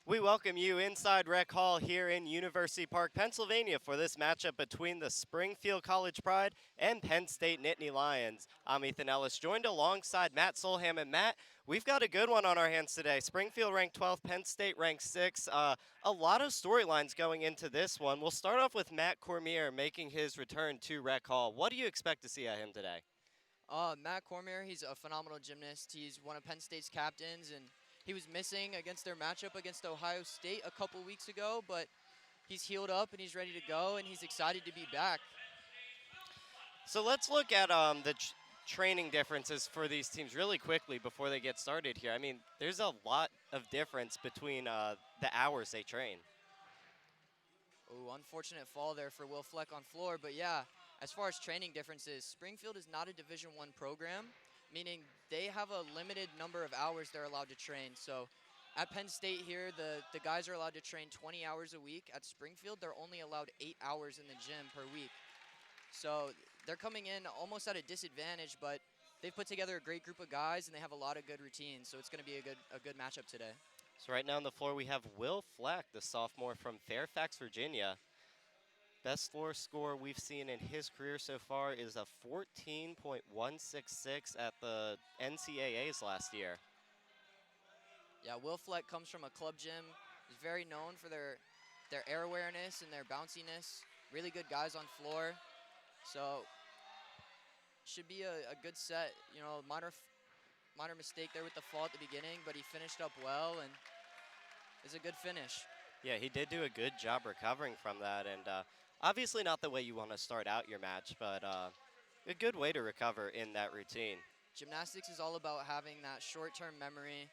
We welcome you inside Rec Hall here in University Park, Pennsylvania for this matchup between the Springfield College Pride and Penn State Nittany Lions. I'm Ethan Ellis, joined alongside Matt Solham. And Matt, we've got a good one on our hands today. Springfield ranked 12th, Penn State ranked 6th. A lot of storylines going into this one. We'll start off with Matt Cormier making his return to Rec Hall. What do you expect to see at him today? Matt Cormier, he's a phenomenal gymnast. He's one of Penn State's captains, and he was missing against their matchup against Ohio State a couple weeks ago, but he's healed up and he's ready to go, and he's excited to be back. So let's look at the training differences for these teams really quickly before they get started here. I mean, there's a lot of difference between the hours they train. Oh, unfortunate fall there for Will Fleck on floor, but yeah, as far as training differences, Springfield is not a Division I program, meaning they have a limited number of hours they're allowed to train. So at Penn State here, the guys are allowed to train 20 hours a week. At Springfield, they're only allowed 8 hours in the gym per week. So they're coming in almost at a disadvantage, but they've put together a great group of guys, and they have a lot of good routines. So it's going to be a good matchup today. So right now on the floor we have Will Fleck, the sophomore from Fairfax, Virginia. Best floor score we've seen in his career so far is a 14.166 at the NCAAs last year. Yeah, Will Fleck comes from a club gym. He's very known for their air awareness and their bounciness. Really good guys on floor. So should be a good set. You know, minor mistake there with the fall at the beginning, but he finished up well and is a good finish. Yeah, he did do a good job recovering from that, and obviously not the way you want to start out your match, but a good way to recover in that routine. Gymnastics is all about having that short-term memory.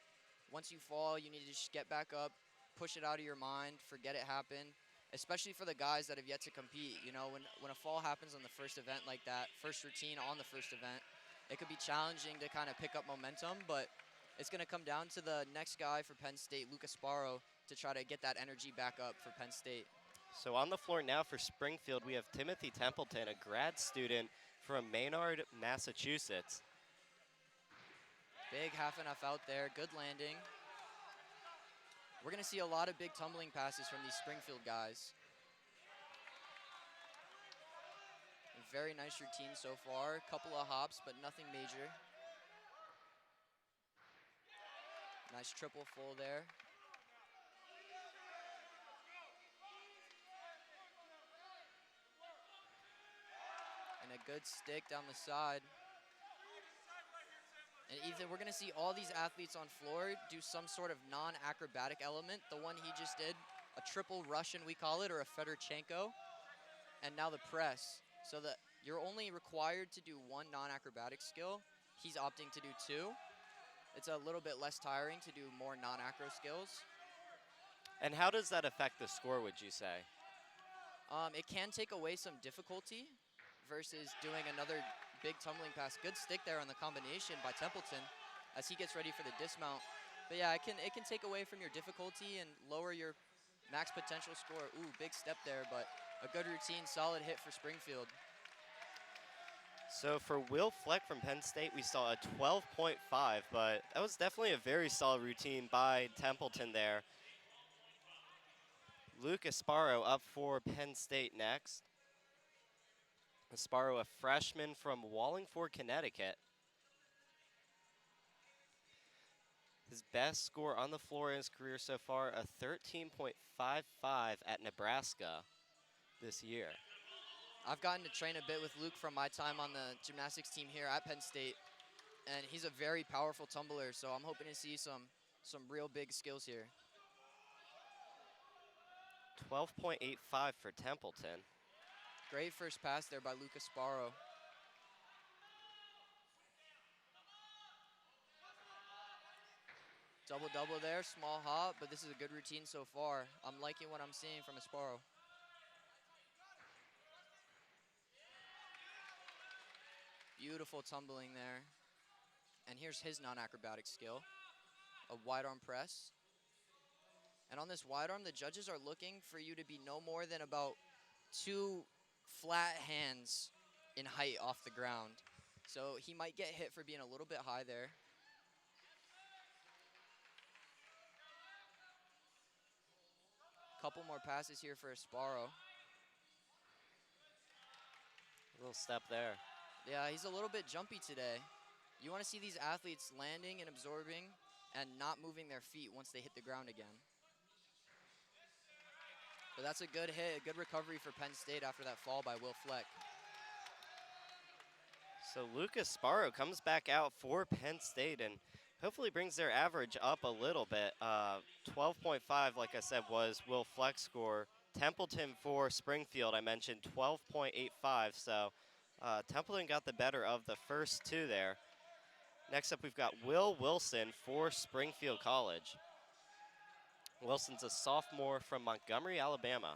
Once you fall, you need to just get back up, push it out of your mind, forget it happened, especially for the guys that have yet to compete. You know, when a fall happens on the first event like that, first routine on the first event, it could be challenging to kind of pick up momentum, but it's going to come down to the next guy for Penn State, Lucas Sparrow, to try to get that energy back up for Penn State. So on the floor now for Springfield, we have Timothy Templeton, a grad student from Maynard, Massachusetts. Big half and half out there, good landing. We're going to see a lot of big tumbling passes from these Springfield guys. A very nice routine so far. Couple of hops, but nothing major. Nice triple full there. And a good stick down the side. And Ethan, we're going to see all these athletes on floor do some sort of non-acrobatic element. The one he just did, a triple Russian we call it, or a Fedorchenko. And now the press. So that you're only required to do one non-acrobatic skill. He's opting to do two. It's a little bit less tiring to do more non-acro skills. And how does that affect the score, would you say? It can take away some difficulty versus doing another big tumbling pass. Good stick there on the combination by Templeton as he gets ready for the dismount. But yeah, it can take away from your difficulty and lower your max potential score. Ooh, big step there, but a good routine, solid hit for Springfield. So for Will Fleck from Penn State, we saw a 12.5, but that was definitely a very solid routine by Templeton there. Lucas Sparrow up for Penn State next. Sparrow, a freshman from Wallingford, Connecticut. His best score on the floor in his career so far, a 13.55 at Nebraska this year. I've gotten to train a bit with Luke from my time on the gymnastics team here at Penn State, and he's a very powerful tumbler, so I'm hoping to see some real big skills here. 12.85 for Templeton. Great first pass there by Lucas Sparrow. Double-double there, small hop, but this is a good routine so far. I'm liking what I'm seeing from a Sparrow. Beautiful tumbling there. And here's his non-acrobatic skill, a wide arm press. And on this wide arm, the judges are looking for you to be no more than about 2 flat hands in height off the ground. So he might get hit for being a little bit high there. couple more passes here for Esparro. Little step there. Yeah, he's a little bit jumpy today. You want to see these athletes landing and absorbing and not moving their feet once they hit the ground again. But that's a good hit, a good recovery for Penn State after that fall by Will Fleck. So Lucas Sparrow comes back out for Penn State and hopefully brings their average up a little bit. 12.5, like I said, was Will Fleck's score. Templeton for Springfield, I mentioned 12.85. So Templeton got the better of the first two there. Next up, we've got Will Wilson for Springfield College. Wilson's a sophomore from Montgomery, Alabama.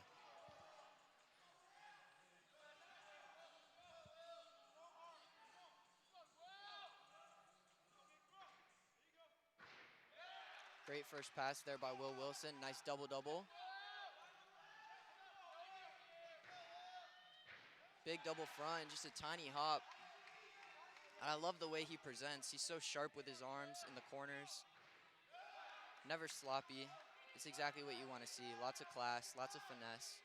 Great first pass there by Will Wilson. Nice double-double. Big double front, just a tiny hop. And I love the way he presents. He's so sharp with his arms in the corners. Never sloppy. It's exactly what you want to see. Lots of class, lots of finesse.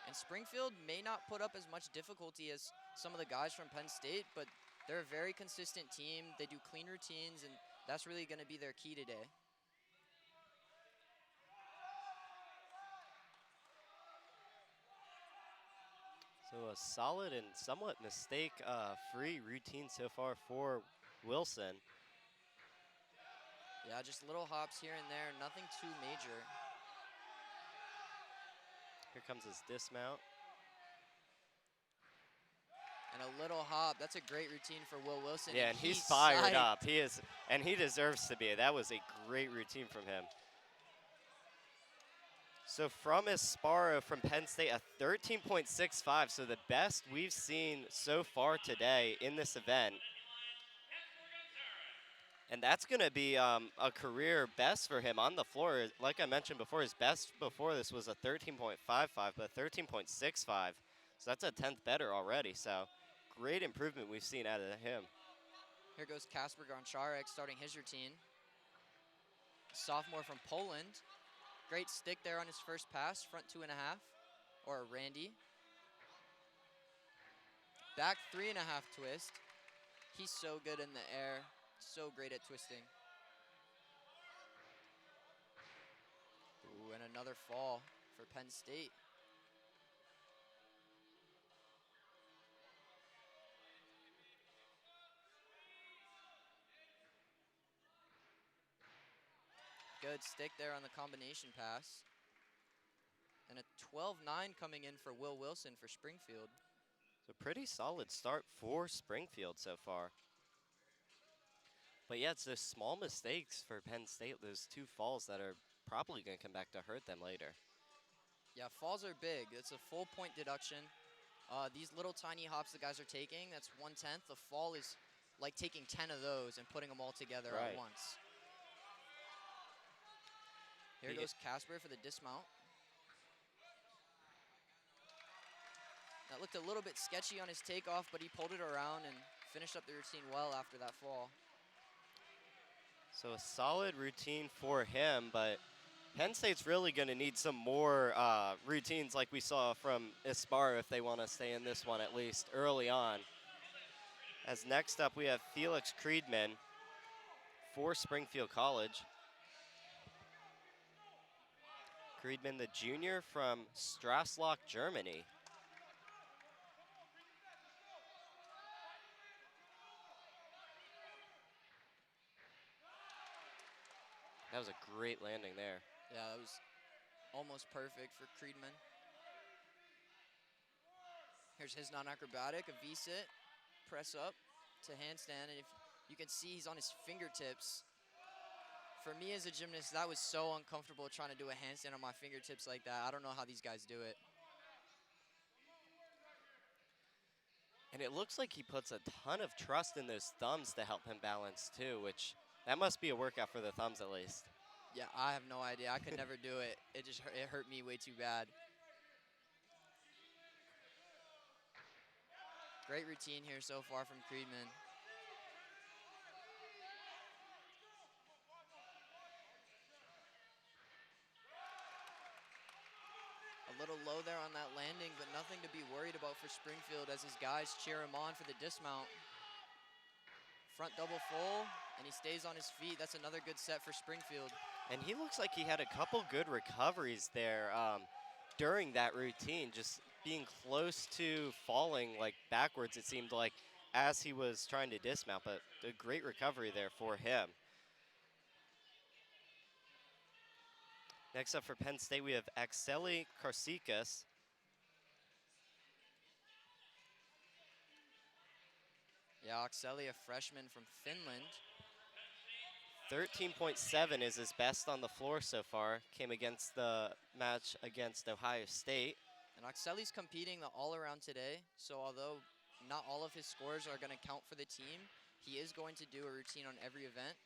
And Springfield may not put up as much difficulty as some of the guys from Penn State, but they're a very consistent team. They do clean routines, and that's really going to be their key today. So a solid and somewhat mistake-free routine so far for Wilson. Yeah, just little hops here and there, nothing too major. Here comes his dismount. And a little hop. That's a great routine for Will Wilson. Yeah, and he's fired up. He is, and he deserves to be. That was a great routine from him. So from Esparro from Penn State, a 13.65, so the best we've seen so far today in this event. And that's going to be a career best for him on the floor. Like I mentioned before, his best before this was a 13.55, but 13.65. So that's a 10th better already. So great improvement we've seen out of him. Here goes Kasper Goncharek starting his routine. Sophomore from Poland. Great stick there on his first pass, front 2.5, or a Randy. Back 3.5 twist. He's so good in the air, so great at twisting. Ooh, and another fall for Penn State. Good stick there on the combination pass. And a 12-9 coming in for Will Wilson for Springfield. So pretty solid start for Springfield so far. But yeah, it's those small mistakes for Penn State, those two falls that are probably going to come back to hurt them later. Yeah, falls are big. It's a full point deduction. These little tiny hops the guys are taking, that's 1/10. The fall is like taking 10 of those and putting them all together at once. Here goes Kasper for the dismount. That looked a little bit sketchy on his takeoff, but he pulled it around and finished up the routine well after that fall. So a solid routine for him, but Penn State's really going to need some more routines like we saw from Esparro if they want to stay in this one at least early on. As next up we have Felix Creedman for Springfield College. Creedman, the junior from Strassloch, Germany. That was a great landing there. Yeah, that was almost perfect for Creedman. Here's his non-acrobatic, a V-sit, press up to handstand, and if you can see he's on his fingertips. For me as a gymnast, that was so uncomfortable trying to do a handstand on my fingertips like that. I don't know how these guys do it. And it looks like he puts a ton of trust in those thumbs to help him balance too, which that must be a workout for the thumbs at least. Yeah, I have no idea. I could never do it. It hurt me way too bad. Great routine here so far from Creedman. low there on that landing, but nothing to be worried about for Springfield as his guys cheer him on for the dismount. Front double full, and he stays on his feet. That's another good set for Springfield. And he looks like he had a couple good recoveries there during that routine, just being close to falling like backwards, it seemed like, as he was trying to dismount, but a great recovery there for him. Next up for Penn State, we have Akseli Karsikas. Yeah, Akseli, a freshman from Finland. 13.7 is his best on the floor so far. Came against the match against Ohio State. And Akseli's competing the all-around today, so although not all of his scores are going to count for the team, he is going to do a routine on every event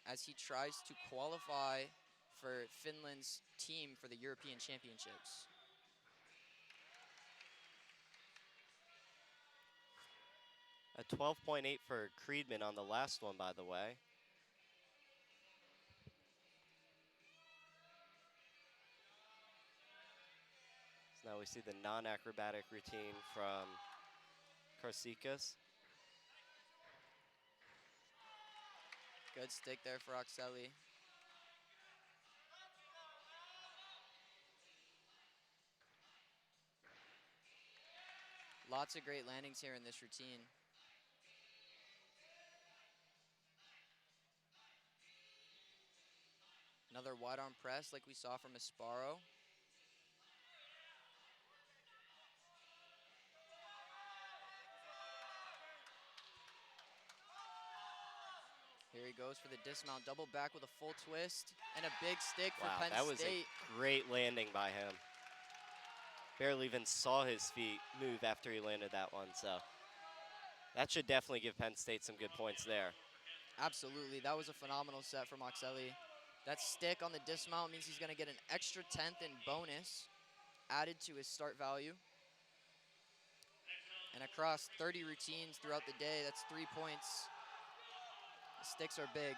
as he tries to qualify for Finland's team for the European Championships. A 12.8 for Creedman on the last one, by the way. So now we see the non-acrobatic routine from Karsikas. Good stick there for Akseli. Lots of great landings here in this routine. Another wide arm press like we saw from Esparro. Here he goes for the dismount, double back with a full twist, and a big stick for Penn State. That was a great landing by him. Barely even saw his feet move after he landed that one, so that should definitely give Penn State some good points there. Absolutely, that was a phenomenal set from Akseli. That stick on the dismount means he's gonna get an extra 10th in bonus added to his start value. And across 30 routines throughout the day, that's 3 points. The sticks are big.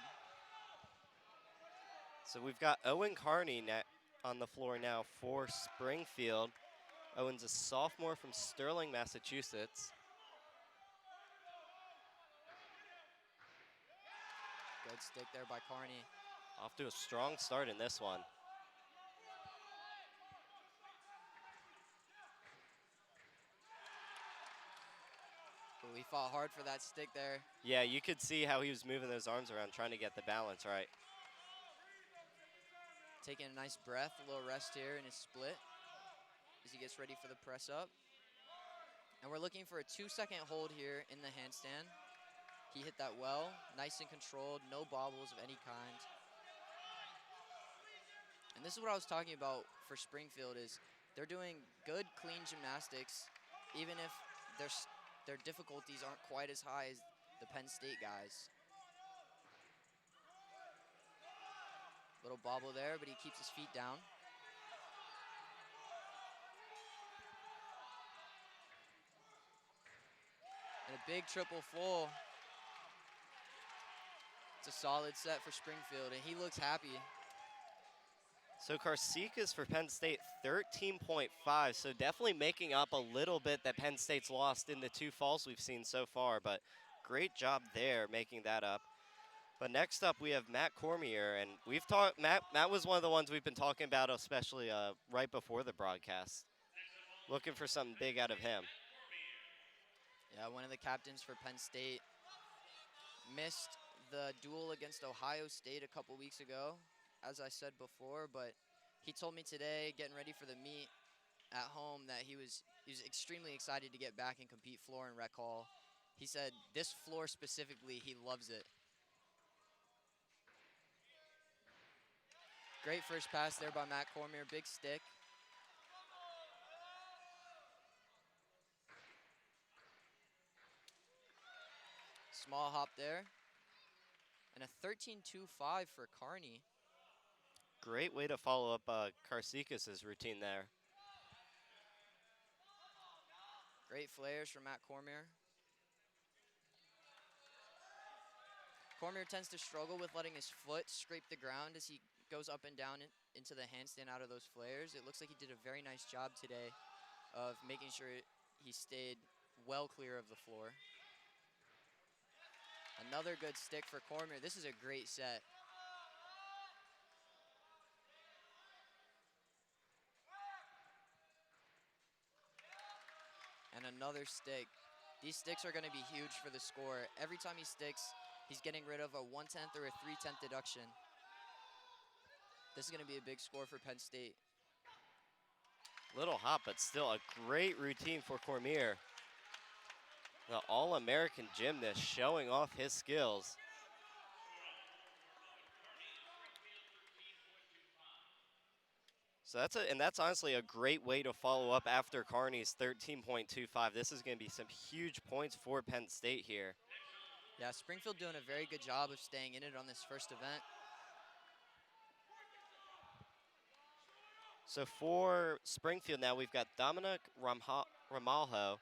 So we've got Owen Carney on the floor now for Springfield. Owen's a sophomore from Sterling, Massachusetts. Good stick there by Carney. Off to a strong start in this one. Ooh, he fought hard for that stick there. Yeah, you could see how he was moving those arms around, trying to get the balance right. Taking a nice breath, a little rest here in his split as he gets ready for the press up. And we're looking for a 2-second hold here in the handstand. He hit that well, nice and controlled, no bobbles of any kind. And this is what I was talking about for Springfield is they're doing good, clean gymnastics, even if their difficulties aren't quite as high as the Penn State guys. Little bobble there, but he keeps his feet down. And a big triple full. It's a solid set for Springfield, and he looks happy. So Karsikas for Penn State, 13.5, so definitely making up a little bit that Penn State's lost in the 2 falls we've seen so far, but great job there making that up. But next up we have Matt Cormier, and we've talked, Matt was one of the ones we've been talking about, especially right before the broadcast. Looking for something big out of him. Yeah, one of the captains for Penn State missed the duel against Ohio State a couple weeks ago, as I said before, but he told me today, getting ready for the meet at home, that he was extremely excited to get back and compete floor and rec hall. He said this floor specifically, he loves it. Great first pass there by Matt Cormier, big stick. Small hop there. And a 13.25 for Carney. Great way to follow up Karsikas' routine there. Great flares from Matt Cormier. Cormier tends to struggle with letting his foot scrape the ground as he goes up and down into the handstand out of those flares. It looks like he did a very nice job today of making sure he stayed well clear of the floor. Another good stick for Cormier. This is a great set. And another stick. These sticks are going to be huge for the score. Every time he sticks, he's getting rid of a 1/10 or a 3/10 deduction. This is going to be a big score for Penn State. Little hot, but still a great routine for Cormier. The All-American gymnast showing off his skills. So that's honestly a great way to follow up after Carney's 13.25. This is going to be some huge points for Penn State here. Yeah, Springfield doing a very good job of staying in it on this first event. So for Springfield now, we've got Dominic Ramalho,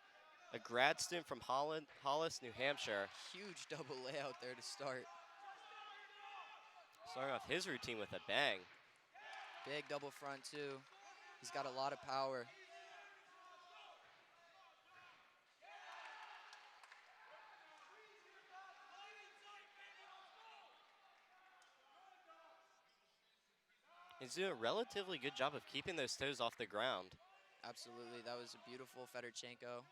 a grad student from Hollis, New Hampshire. Huge double layout there to start. Starting off his routine with a bang. Big double front too. He's got a lot of power. He's doing a relatively good job of keeping those toes off the ground. Absolutely, that was a beautiful Fedorchenko.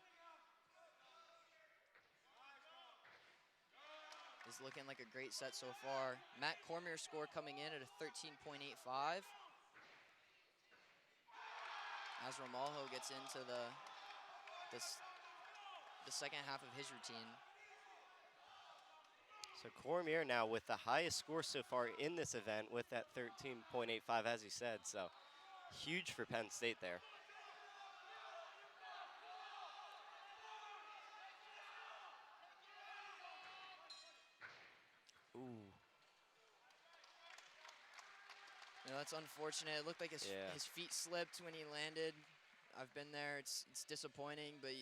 Is looking like a great set so far. Matt Cormier's score coming in at a 13.85. As Ramalho gets into the second half of his routine. So Cormier now with the highest score so far in this event with that 13.85, as you said. So huge for Penn State there. Ooh. You know, that's unfortunate. It looked like his feet slipped when he landed. I've been there. It's disappointing, but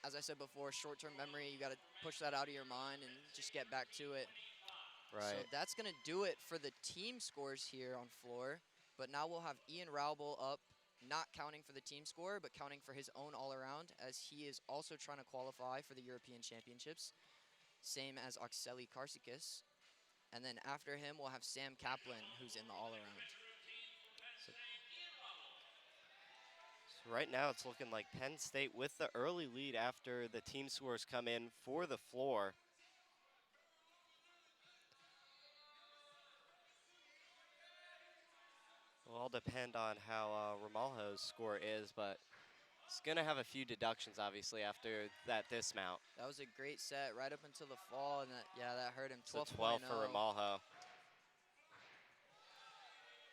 as I said before, short-term memory, you got to push that out of your mind and just get back to it. Right. So that's going to do it for the team scores here on floor. But now we'll have Ian Raubel up, not counting for the team score, but counting for his own all-around, as he is also trying to qualify for the European Championships, same as Okseli Karsikis. And then after him, we'll have Sam Kaplan, who's in the all-around. So right now, it's looking like Penn State with the early lead after the team scores come in for the floor. Will all depend on how Ramalho's score is, but it's going to have a few deductions, obviously, after that dismount. That was a great set right up until the fall, and that hurt him. 12.0. So 12 for Ramalho.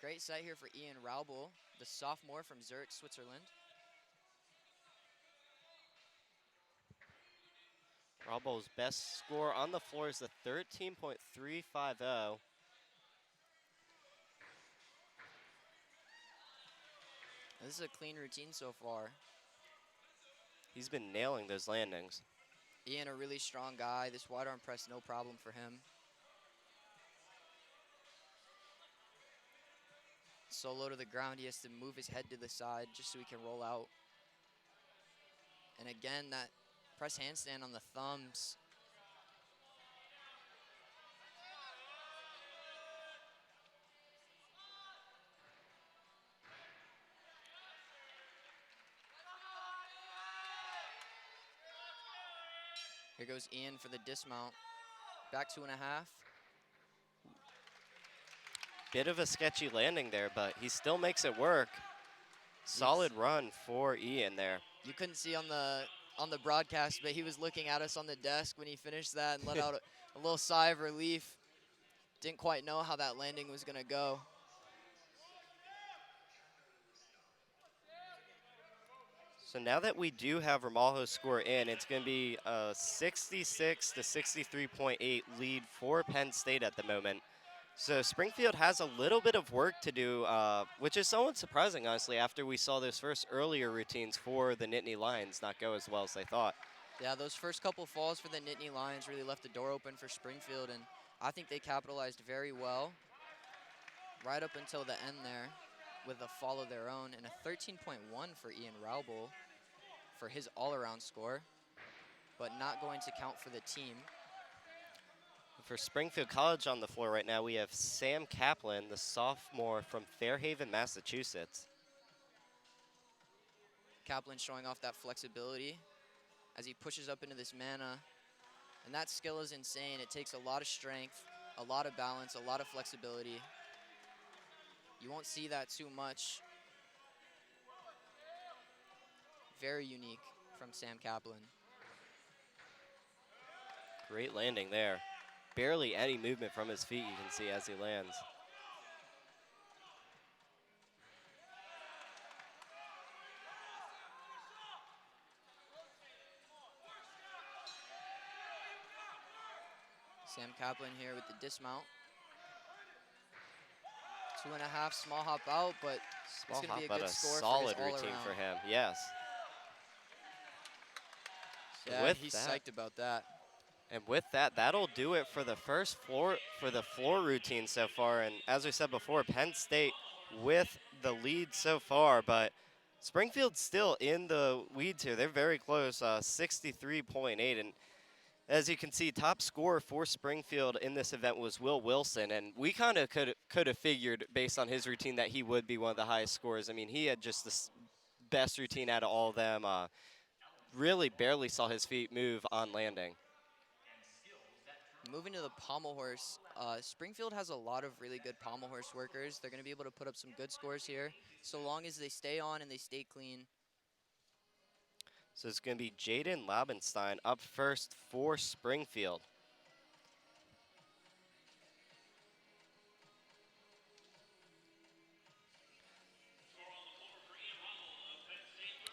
Great set here for Ian Raubel, the sophomore from Zurich, Switzerland. Raubel's best score on the floor is the 13.350. This is a clean routine so far. He's been nailing those landings. Ian, a really strong guy. This wide arm press, no problem for him. Solo to the ground, he has to move his head to the side just so he can roll out. And again, that press handstand on the thumbs. Here goes Ian for the dismount. Back 2.5. Bit of a sketchy landing there, but he still makes it work. Solid run for Ian there. You couldn't see on the broadcast, but he was looking at us on the desk when he finished that and let out a little sigh of relief. Didn't quite know how that landing was going to go. So now that we do have Ramalho's score in, it's going to be a 66 to 63.8 lead for Penn State at the moment. So Springfield has a little bit of work to do, which is somewhat surprising, honestly, after we saw those first earlier routines for the Nittany Lions not go as well as they thought. Yeah, those first couple falls for the Nittany Lions really left the door open for Springfield, and I think they capitalized very well. right up until the end there with a fall of their own, and a 13.1 for Ian Raubel for his all-around score, but not going to count for the team. For Springfield College on the floor right now, we have Sam Kaplan, the sophomore from Fairhaven, Massachusetts. Kaplan showing off that flexibility as he pushes up into this mana. And that skill is insane. It takes a lot of strength, a lot of balance, a lot of flexibility. You won't see that too much. Very unique from Sam Kaplan. Great landing there. Barely any movement from his feet, you can see as he lands. Sam Kaplan here with the dismount. 2.5, small hop out, but Small it's going to hop, be a but good score solid for his routine all-around. for him, yes. Yeah, with he's that, psyched about that. And with that, that'll do it for the floor routine so far. And as we said before, Penn State with the lead so far, but Springfield's still in the weeds here. They're very close, 63.8. And as you can see, top scorer for Springfield in this event was Will Wilson, and we kind of could have figured based on his routine that he would be one of the highest scorers. I mean, he had just the best routine out of all of them. Really barely saw his feet move on landing. Moving to the pommel horse, Springfield has a lot of really good pommel horse workers. They're going to be able to put up some good scores here, so long as they stay on and they stay clean. So it's going to be Jaden Labenstein up first for Springfield.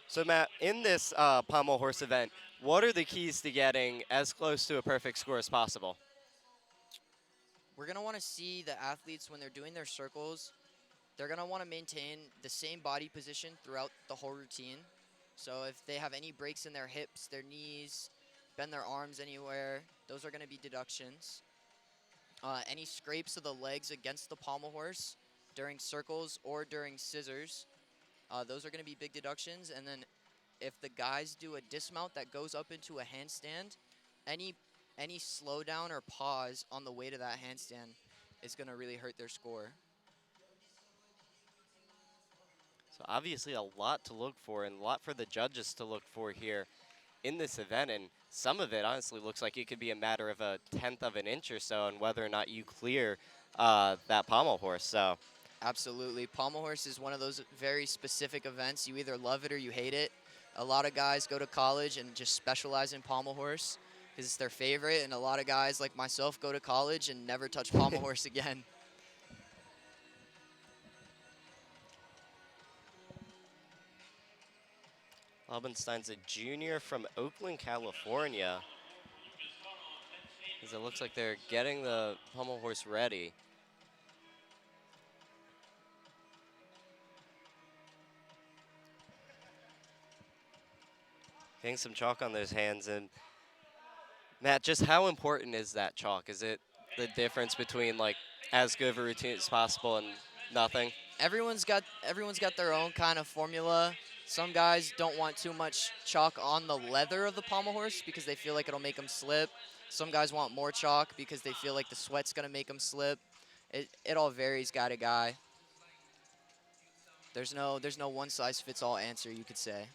So Matt, in this pommel horse event, what are the keys to getting as close to a perfect score as possible? We're going to want to see the athletes when they're doing their circles. They're going to want to maintain the same body position throughout the whole routine. So if they have any breaks in their hips, their knees, bend their arms anywhere, those are going to be deductions. Any scrapes of the legs against the pommel horse during circles or during scissors, those are going to be big deductions. And then if the guys do a dismount that goes up into a handstand, any slowdown or pause on the way to that handstand is going to really hurt their score. So obviously a lot to look for and a lot for the judges to look for here in this event. And some of it honestly looks like it could be a matter of a 1/10 of an inch or so on whether or not you clear that pommel horse. So Absolutely. Pommel horse is one of those very specific events. You either love it or you hate it. A lot of guys go to college and just specialize in pommel horse because it's their favorite. And a lot of guys like myself go to college and never touch pommel horse again. Labenstein's a junior from Oakland, California. As it looks like they're getting the pommel horse ready. Getting some chalk on those hands. And Matt, just how important is that chalk? Is it the difference between like as good of a routine as possible and nothing? Everyone's got their own kind of formula. Some guys don't want too much chalk on the leather of the pommel horse because they feel like it'll make them slip. Some guys want more chalk because they feel like the sweat's going to make them slip. It all varies guy to guy. There's no one-size-fits-all answer, you could say.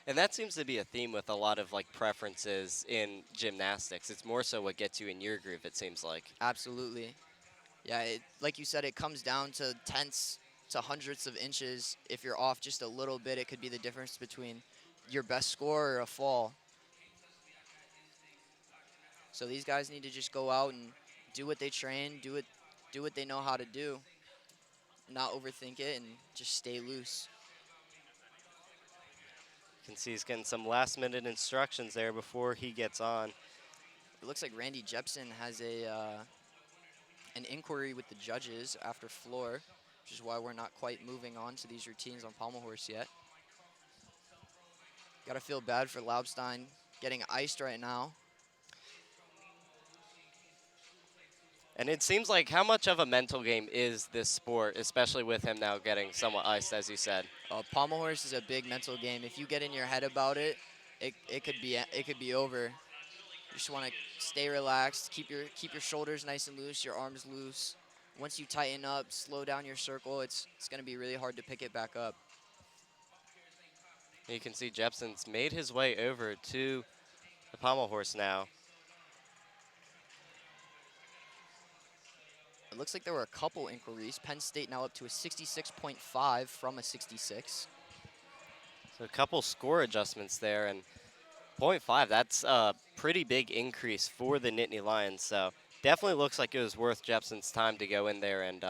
And that seems to be a theme with a lot of like preferences in gymnastics. It's more so what gets you in your groove, it seems like. Absolutely. Yeah, like you said, it comes down to tenths to hundredths of inches. If you're off just a little bit, it could be the difference between your best score or a fall. So these guys need to just go out and do what they train, do what they know how to do, not overthink it, and just stay loose. You can see he's getting some last minute instructions there before he gets on. It looks like Randy Jepson has an inquiry with the judges after floor, which is why we're not quite moving on to these routines on pommel horse yet. Gotta feel bad for Laubstein getting iced right now. And it seems like how much of a mental game is this sport, especially with him now getting somewhat iced, as you said. Pommel horse is a big mental game. If you get in your head about it, it could be over. You just want to stay relaxed, keep your shoulders nice and loose, your arms loose. Once you tighten up, slow down your circle, it's going to be really hard to pick it back up. You can see Jepson's made his way over to the pommel horse now. It looks like there were a couple inquiries. Penn State now up to a 66.5 from a 66. So a couple score adjustments there, and .5, that's a pretty big increase for the Nittany Lions. So definitely looks like it was worth Jepson's time to go in there and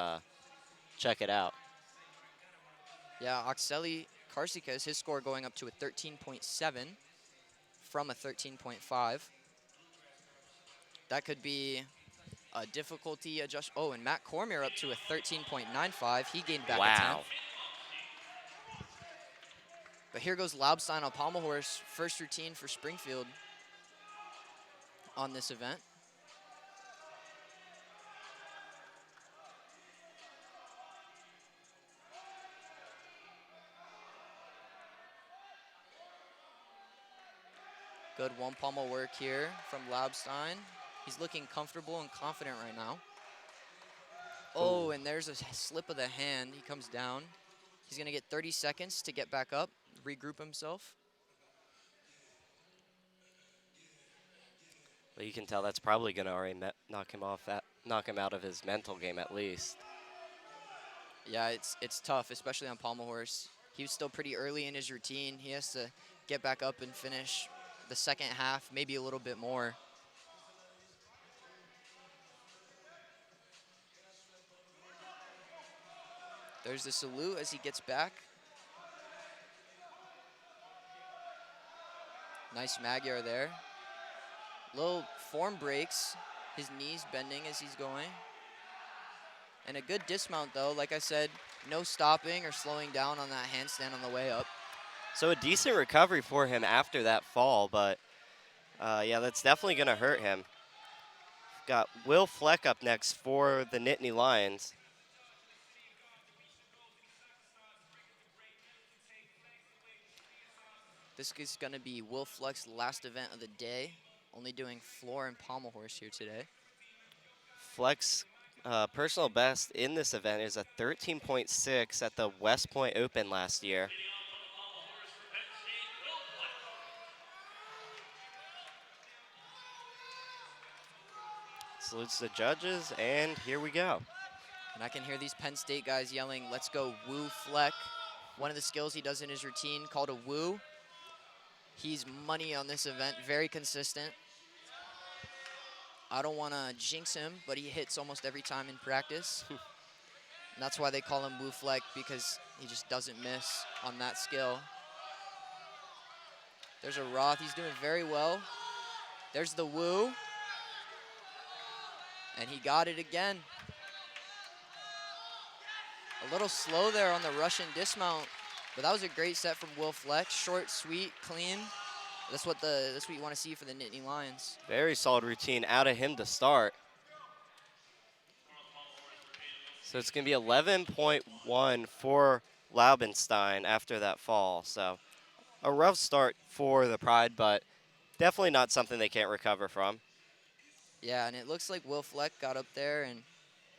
check it out. Yeah, Oxeli Karsikas, his score going up to a 13.7 from a 13.5. That could be a difficulty adjust. Oh, and Matt Cormier up to a 13.95. He gained back a 10. But here goes Laubstein on pommel horse, first routine for Springfield on this event. Good one pommel work here from Laubstein. He's looking comfortable and confident right now. Oh, and there's a slip of the hand. He comes down. He's going to get 30 seconds to get back up, regroup himself. But you can tell that's probably going to already knock him out of his mental game at least. Yeah, it's tough, especially on pommel horse. He was still pretty early in his routine. He has to get back up and finish the second half, maybe a little bit more. There's the salute as he gets back. Nice Magyar there. Little form breaks, his knees bending as he's going. And a good dismount though, like I said, no stopping or slowing down on that handstand on the way up. So a decent recovery for him after that fall, but yeah, that's definitely going to hurt him. Got Will Fleck up next for the Nittany Lions. This is going to be Will Fleck's last event of the day, only doing floor and pommel horse here today. Fleck's personal best in this event is a 13.6 at the West Point Open last year. Salutes the judges, and here we go. And I can hear these Penn State guys yelling, "Let's go, Woo Fleck." One of the skills he does in his routine called a woo. He's money on this event, very consistent. I don't want to jinx him, but he hits almost every time in practice. And that's why they call him Woo Fleck, because he just doesn't miss on that skill. There's a Roth, he's doing very well. There's the woo. And he got it again. A little slow there on the Russian dismount, but that was a great set from Will Fleck. Short, sweet, clean. That's what you want to see for the Nittany Lions. Very solid routine out of him to start. So it's going to be 11.1 for Laubenstein after that fall. So a rough start for the Pride, but definitely not something they can't recover from. Yeah, and it looks like Will Fleck got up there and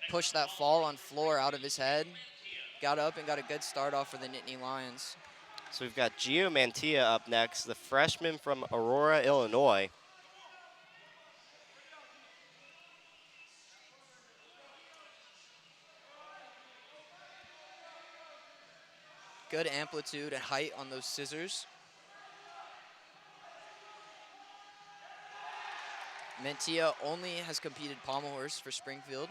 pushed that fall on floor out of his head. Got up and got a good start off for the Nittany Lions. So we've got Gio Mantilla up next, the freshman from Aurora, Illinois. Good amplitude and height on those scissors. Mantilla only has competed pommel horse for Springfield.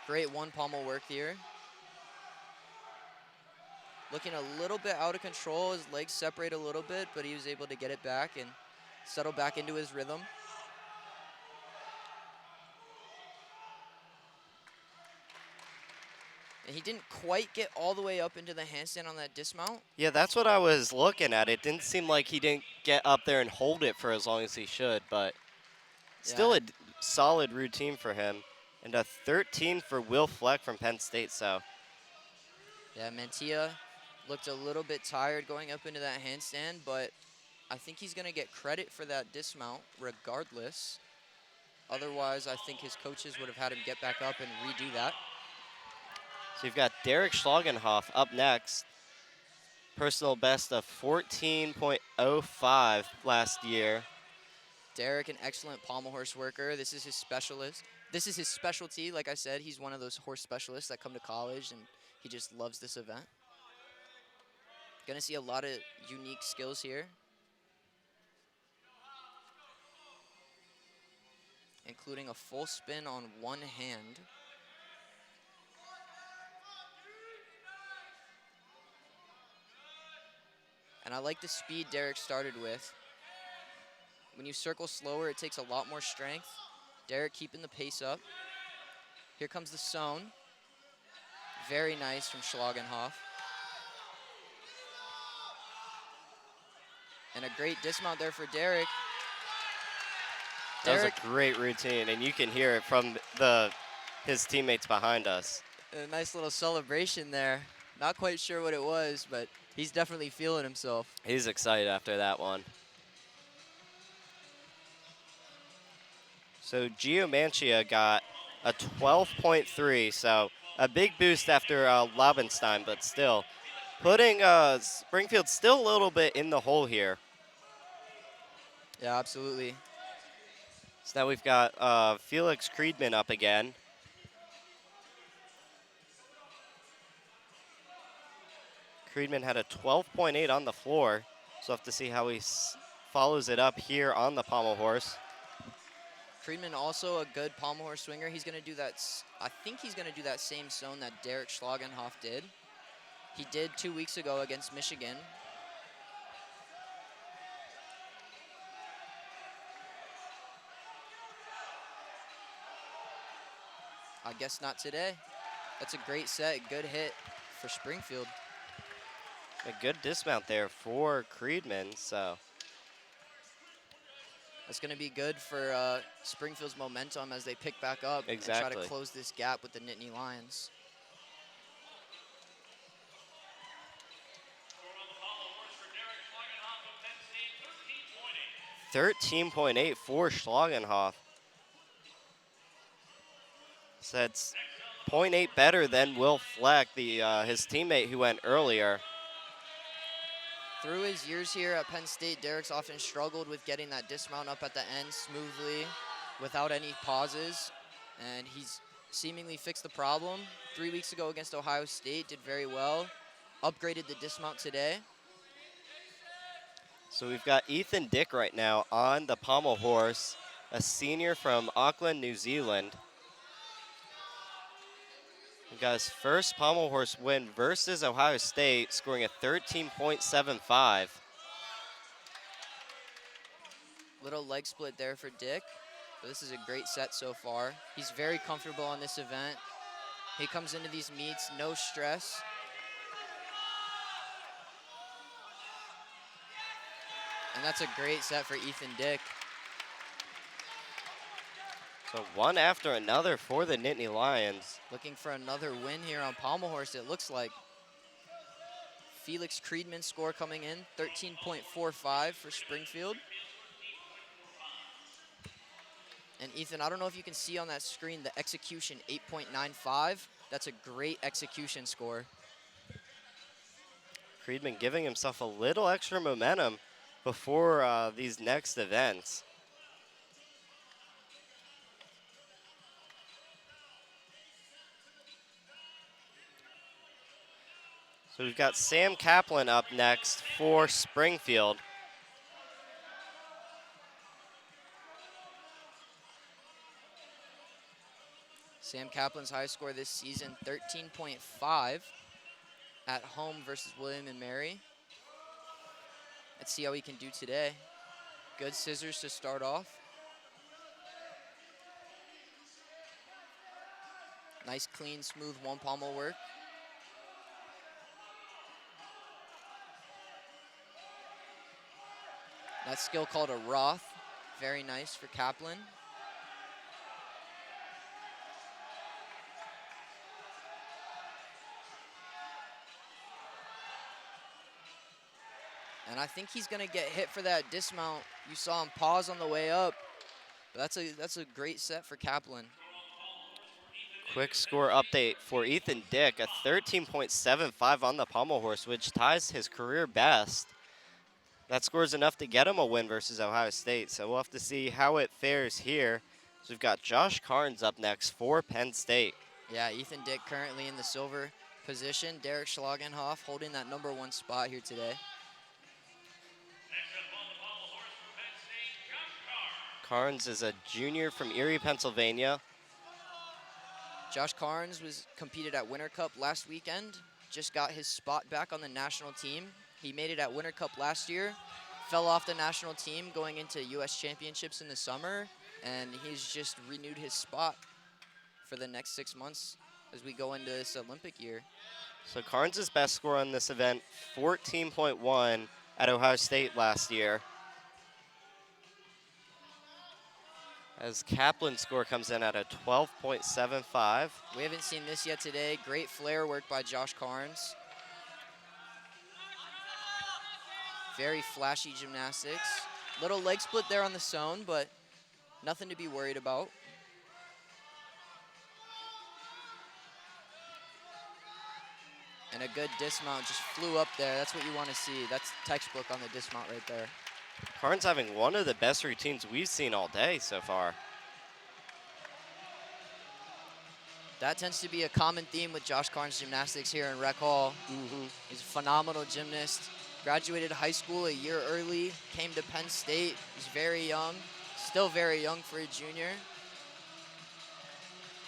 Great one pommel work here. Looking a little bit out of control, his legs separate a little bit, but he was able to get it back and settle back into his rhythm. And he didn't quite get all the way up into the handstand on that dismount. Yeah, that's what I was looking at. It didn't seem like he didn't get up there and hold it for as long as he should, but still, solid routine for him. And a 13 for Will Fleck from Penn State, so. Yeah, Mantilla looked a little bit tired going up into that handstand, but I think he's going to get credit for that dismount regardless. Otherwise, I think his coaches would have had him get back up and redo that. So you've got Derek Schlagenhoff up next. Personal best of 14.05 last year. Derek, an excellent pommel horse worker. This is his specialist. This is his specialty. Like I said, he's one of those horse specialists that come to college, and he just loves this event. Gonna see a lot of unique skills here, including a full spin on one hand. And I like the speed Derek started with. When you circle slower, it takes a lot more strength. Derek keeping the pace up. Here comes the sewn. Very nice from Schlagenhoff. And a great dismount there for Derek. That was a great routine, and you can hear it from his teammates behind us. A nice little celebration there. Not quite sure what it was, but he's definitely feeling himself. He's excited after that one. So Gio Mancia got a 12.3, so a big boost after Laubenstein, but still putting Springfield still a little bit in the hole here. Yeah, absolutely. So now we've got Felix Kriedman up again. Kriedman had a 12.8 on the floor, so we'll have to see how he follows it up here on the pommel horse. Kriedman also a good pommel horse swinger. He's going to do that. I think he's going to do that same zone that Derek Schlagenhoff did. He did 2 weeks ago against Michigan. I guess not today. That's a great set, good hit for Springfield. A good dismount there for Kriedman, so. That's going to be good for Springfield's momentum as they pick back up and try to close this gap with the Nittany Lions. $13.8 for Schlagenhoff. So that's 0.8 better than Will Fleck, his teammate who went earlier. Through his years here at Penn State, Derek's often struggled with getting that dismount up at the end smoothly without any pauses, and he's seemingly fixed the problem. 3 weeks ago against Ohio State, did very well. Upgraded the dismount today. So we've got Ethan Dick right now on the pommel horse, a senior from Auckland, New Zealand. He got his first pommel horse win versus Ohio State, scoring a 13.75. Little leg split there for Dick, but this is a great set so far. He's very comfortable on this event. He comes into these meets, no stress. And that's a great set for Ethan Dick. So one after another for the Nittany Lions. Looking for another win here on pommel horse, it looks like. Felix Kriedman score coming in, 13.45 for Springfield. And Ethan, I don't know if you can see on that screen the execution, 8.95. That's a great execution score. Kriedman giving himself a little extra momentum before these next events. So we've got Sam Kaplan up next for Springfield. Sam Kaplan's high score this season, 13.5 at home versus William and Mary. Let's see how he can do today. Good scissors to start off. Nice, clean, smooth one pommel work. That skill called a Roth. Very nice for Kaplan. And I think he's going to get hit for that dismount. You saw him pause on the way up. But that's a great set for Kaplan. Quick score update for Ethan Dick, a 13.75 on the pommel horse, which ties his career best. That score is enough to get him a win versus Ohio State, so we'll have to see how it fares here. So we've got Josh Carnes up next for Penn State. Yeah, Ethan Dick currently in the silver position. Derek Schlagenhoff holding that #1 spot here today. Carnes is a junior from Erie, Pennsylvania. Josh Carnes competed at Winter Cup last weekend. Just got his spot back on the national team. He made it at Winter Cup last year. Fell off the national team going into U.S. Championships in the summer. And he's just renewed his spot for the next 6 months as we go into this Olympic year. So Carnes' best score on this event, 14.1 at Ohio State last year. As Kaplan's score comes in at a 12.75. We haven't seen this yet today. Great flare work by Josh Carnes. Very flashy gymnastics. Little leg split there on the zone, but nothing to be worried about. And a good dismount just flew up there. That's what you want to see. That's textbook on the dismount right there. Carnes having one of the best routines we've seen all day so far. That tends to be a common theme with Josh Carnes gymnastics here in Rec Hall. He's a phenomenal gymnast. Graduated high school a year early, came to Penn State. He's very young, still very young for a junior.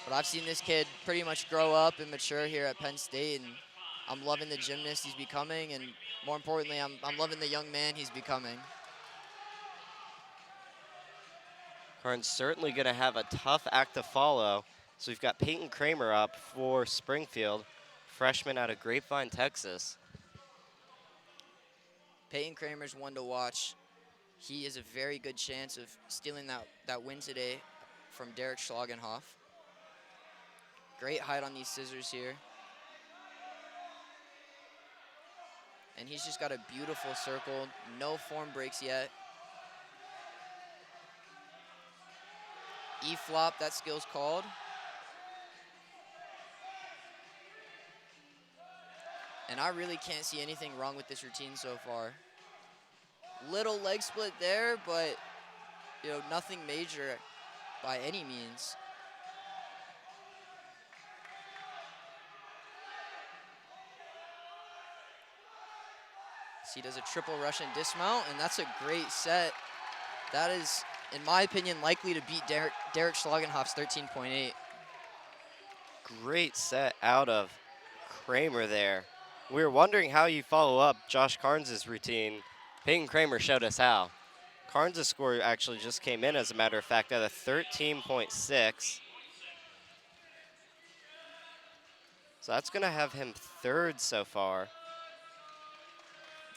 But I've seen this kid pretty much grow up and mature here at Penn State, and I'm loving the gymnast he's becoming, and more importantly, I'm loving the young man he's becoming. Carnes certainly going to have a tough act to follow. So we've got Peyton Kramer up for Springfield, freshman out of Grapevine, Texas. Peyton Kramer's one to watch. He has a very good chance of stealing that win today from Derek Schlagenhoff. Great height on these scissors here. And he's just got a beautiful circle. No form breaks yet. E-flop, that skill's called. And I really can't see anything wrong with this routine so far. Little leg split there, but nothing major by any means. So he does a triple Russian dismount, and that's a great set. That is, in my opinion, likely to beat Derek Schlagenhoff's 13.8. Great set out of Kramer there. We were wondering how you follow up Josh Carnes' routine. Peyton Kramer showed us how. Carnes' score actually just came in, as a matter of fact, at a 13.6. So that's going to have him third so far.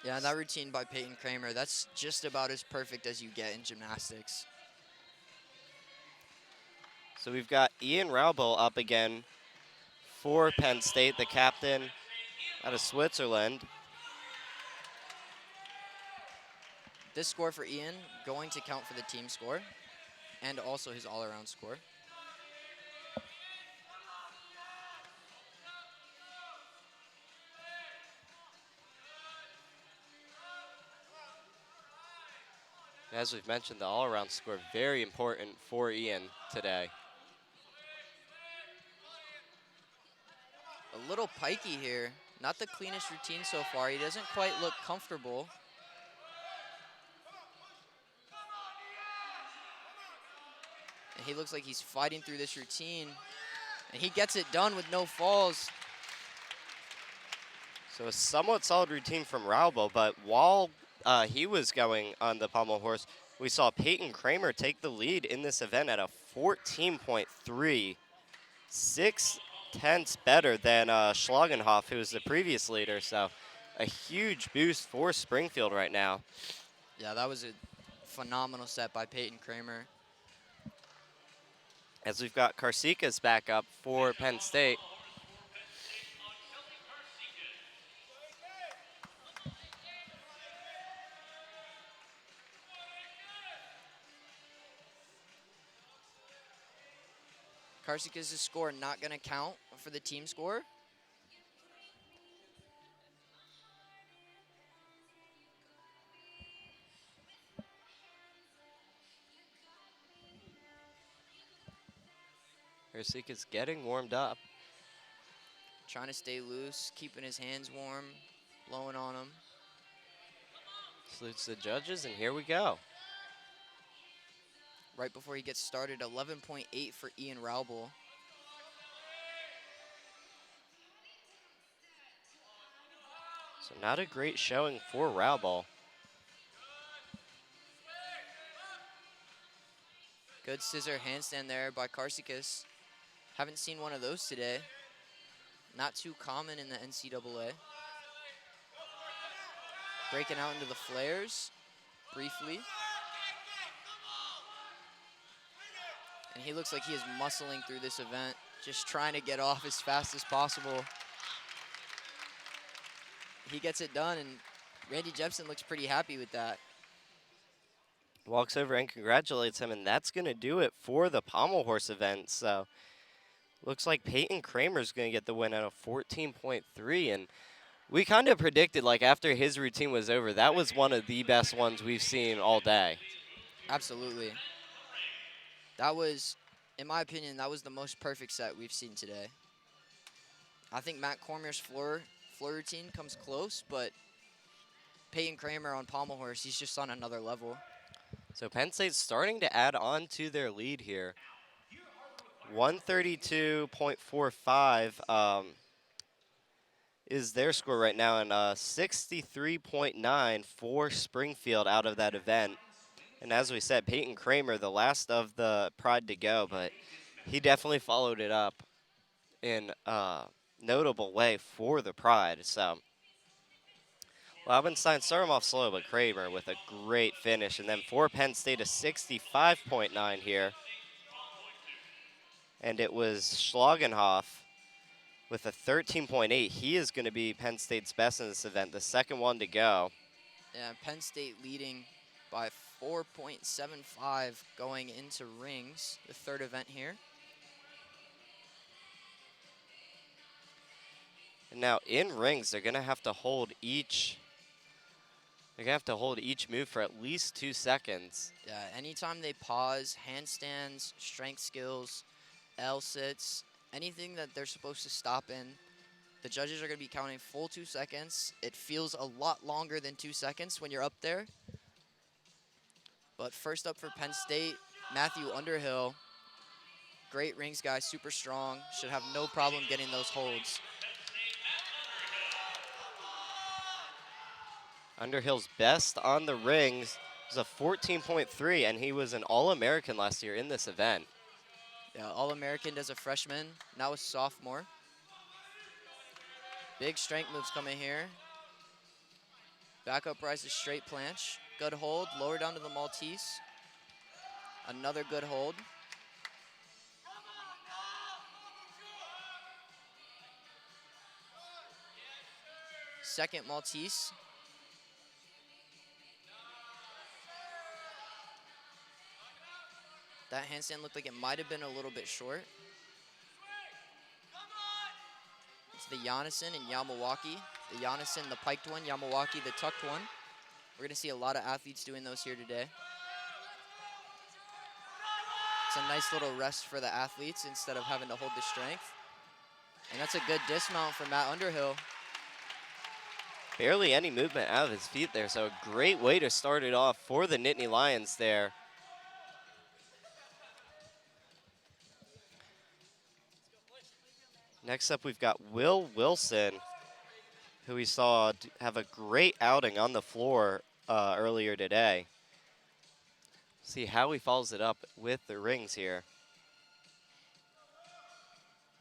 Yeah, and that routine by Peyton Kramer, that's just about as perfect as you get in gymnastics. So we've got Ian Raubel up again for Penn State, the captain out of Switzerland. This score for Ian going to count for the team score and also his all-around score. As we've mentioned, the all-around score very important for Ian today. A little pikey here. Not the cleanest routine so far. He doesn't quite look comfortable. And he looks like he's fighting through this routine. And he gets it done with no falls. So a somewhat solid routine from Raubel, but while he was going on the pommel horse, we saw Peyton Kramer take the lead in this event at a 14.3. 6/10 better than Schlagenhoff, who was the previous leader. So a huge boost for Springfield right now. Yeah, that was a phenomenal set by Peyton Kramer. As we've got Karsikas back up for Penn State. Karsika's score not going to count for the team score. Karsika's getting warmed up. Trying to stay loose, keeping his hands warm, blowing on them. Salutes the judges, and here we go. Right before he gets started, 11.8 for Ian Raubel. So not a great showing for Raubel. Good scissor handstand there by Karsikas. Haven't seen one of those today. Not too common in the NCAA. Breaking out into the flares briefly. And he looks like he is muscling through this event, just trying to get off as fast as possible. He gets it done, and Randy Jepson looks pretty happy with that. Walks over and congratulates him, and that's going to do it for the pommel horse event. So looks like Peyton Kramer's going to get the win at a 14.3, and we kind of predicted, like, after his routine was over, that was one of the best ones we've seen all day. Absolutely. That was, in my opinion, that was the most perfect set we've seen today. I think Matt Cormier's floor routine comes close, but Peyton Kramer on pommel horse, he's just on another level. So Penn State's starting to add on to their lead here. 132.45 is their score right now, and 63.9 for Springfield out of that event. And as we said, Peyton Kramer, the last of the Pride to go, but he definitely followed it up in a notable way for the Pride. So Laubenstein started him off slow, but Kramer with a great finish. And then for Penn State, a 65.9 here. And it was Schlagenhoff with a 13.8. He is going to be Penn State's best in this event, the second one to go. Yeah, Penn State leading by 4.75 going into rings, the third event here. And now in rings, they're going to have to hold each. They're going to have to hold each move for at least 2 seconds. Yeah, anytime they pause, handstands, strength skills, L-sits, anything that they're supposed to stop in, the judges are going to be counting full 2 seconds. It feels a lot longer than 2 seconds when you're up there. But first up for Penn State, Matthew Underhill. Great rings guy, super strong. Should have no problem getting those holds. Underhill's best on the rings was a 14.3, and he was an All-American last year in this event. Yeah, All-American as a freshman, now a sophomore. Big strength moves coming here. Back up rises straight planche. Good hold, lower down to the Maltese. Another good hold. Second Maltese. That handstand looked like it might have been a little bit short. It's the Giannisson and Yamawaki. The Giannisson, the piked one, Yamawaki, the tucked one. We're going to see a lot of athletes doing those here today. It's a nice little rest for the athletes instead of having to hold the strength. And that's a good dismount from Matt Underhill. Barely any movement out of his feet there, so a great way to start it off for the Nittany Lions there. Next up, we've got Will Wilson, who we saw have a great outing on the floor earlier today. See how he follows it up with the rings here.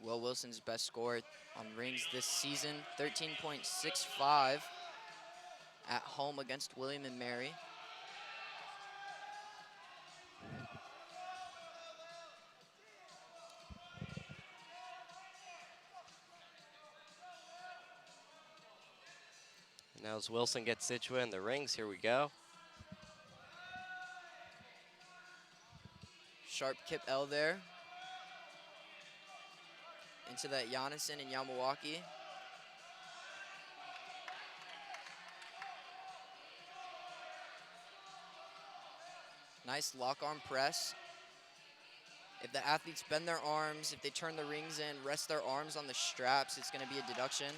Will Wilson's best score on rings this season, 13.65 at home against William and Mary. Now as Wilson gets situated in the rings, here we go. Sharp kip L there. into that Giannisson and Yamawaki. Nice lock arm press. If the athletes bend their arms, if they turn the rings in, rest their arms on the straps, it's going to be a deduction.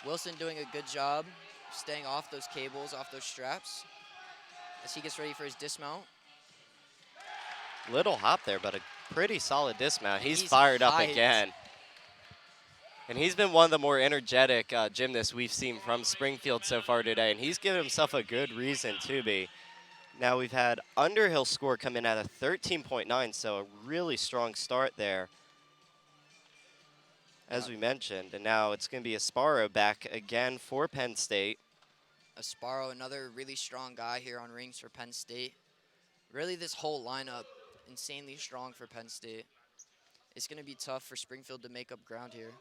Wilson doing a good job staying off those cables, off those straps as he gets ready for his dismount. Little hop there, but a pretty solid dismount. And He's fired up hyped. again. And he's been one of the more energetic gymnasts we've seen from Springfield so far today, and he's given himself a good reason to be. Now we've had Underhill score come in at a 13.9, so a really strong start there, as we mentioned. And now it's going to be Asparo back again for Penn State. Asparo, another really strong guy here on rings for Penn State. Really, this whole lineup, insanely strong for Penn State. It's going to be tough for Springfield to make up ground here.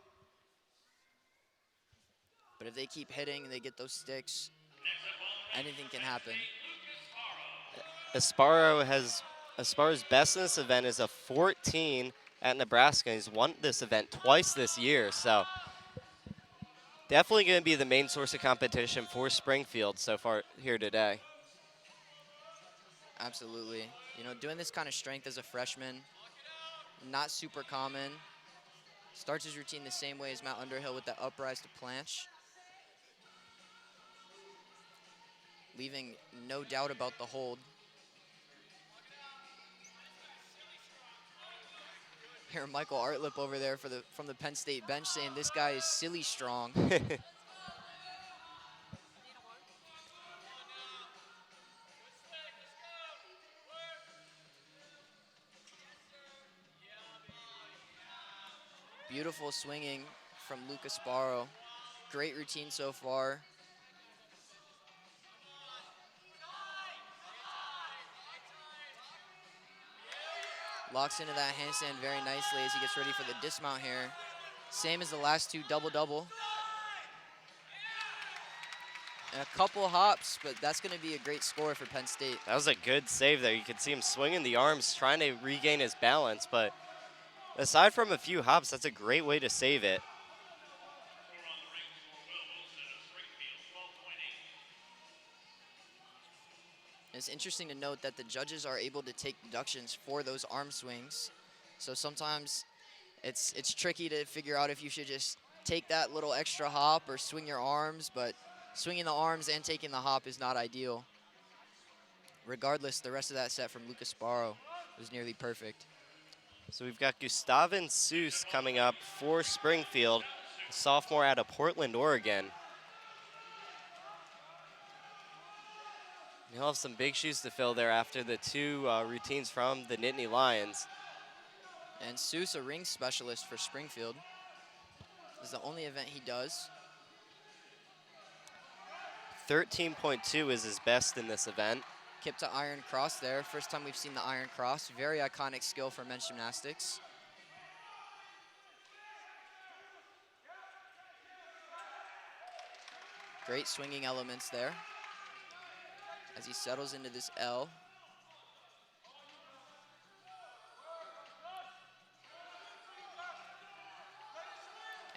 But if they keep hitting and they get those sticks, anything can happen. Asparo's best in this event is a 14 at Nebraska. He's won this event twice this year, so definitely going to be the main source of competition for Springfield so far here today. Absolutely. You know, doing this kind of strength as a freshman, not super common. Starts his routine the same way as Matt Underhill with that uprise to planche. Leaving no doubt about the hold. Here, Michael Artlip over there from the Penn State bench saying this guy is silly strong. Beautiful swinging from Lucas Sparrow. Great routine so far. Locks into that handstand very nicely as he gets ready for the dismount here. Same as the last two, double-double. And a couple hops, but that's going to be a great score for Penn State. That was a good save there. You could see him swinging the arms, trying to regain his balance, but aside from a few hops, that's a great way to save it. It's interesting to note that the judges are able to take deductions for those arm swings. So sometimes it's tricky to figure out if you should just take that little extra hop or swing your arms, but swinging the arms and taking the hop is not ideal. Regardless, the rest of that set from Lucas Sparrow was nearly perfect. So we've got Gustavin Seuss coming up for Springfield, a sophomore out of Portland, Oregon. He'll have some big shoes to fill there after the two routines from the Nittany Lions. And Seuss, a ring specialist for Springfield. This is the only event he does. 13.2 is his best in this event. Kip to iron cross there. First time we've seen the iron cross. Very iconic skill for men's gymnastics. Great swinging elements there as he settles into this L.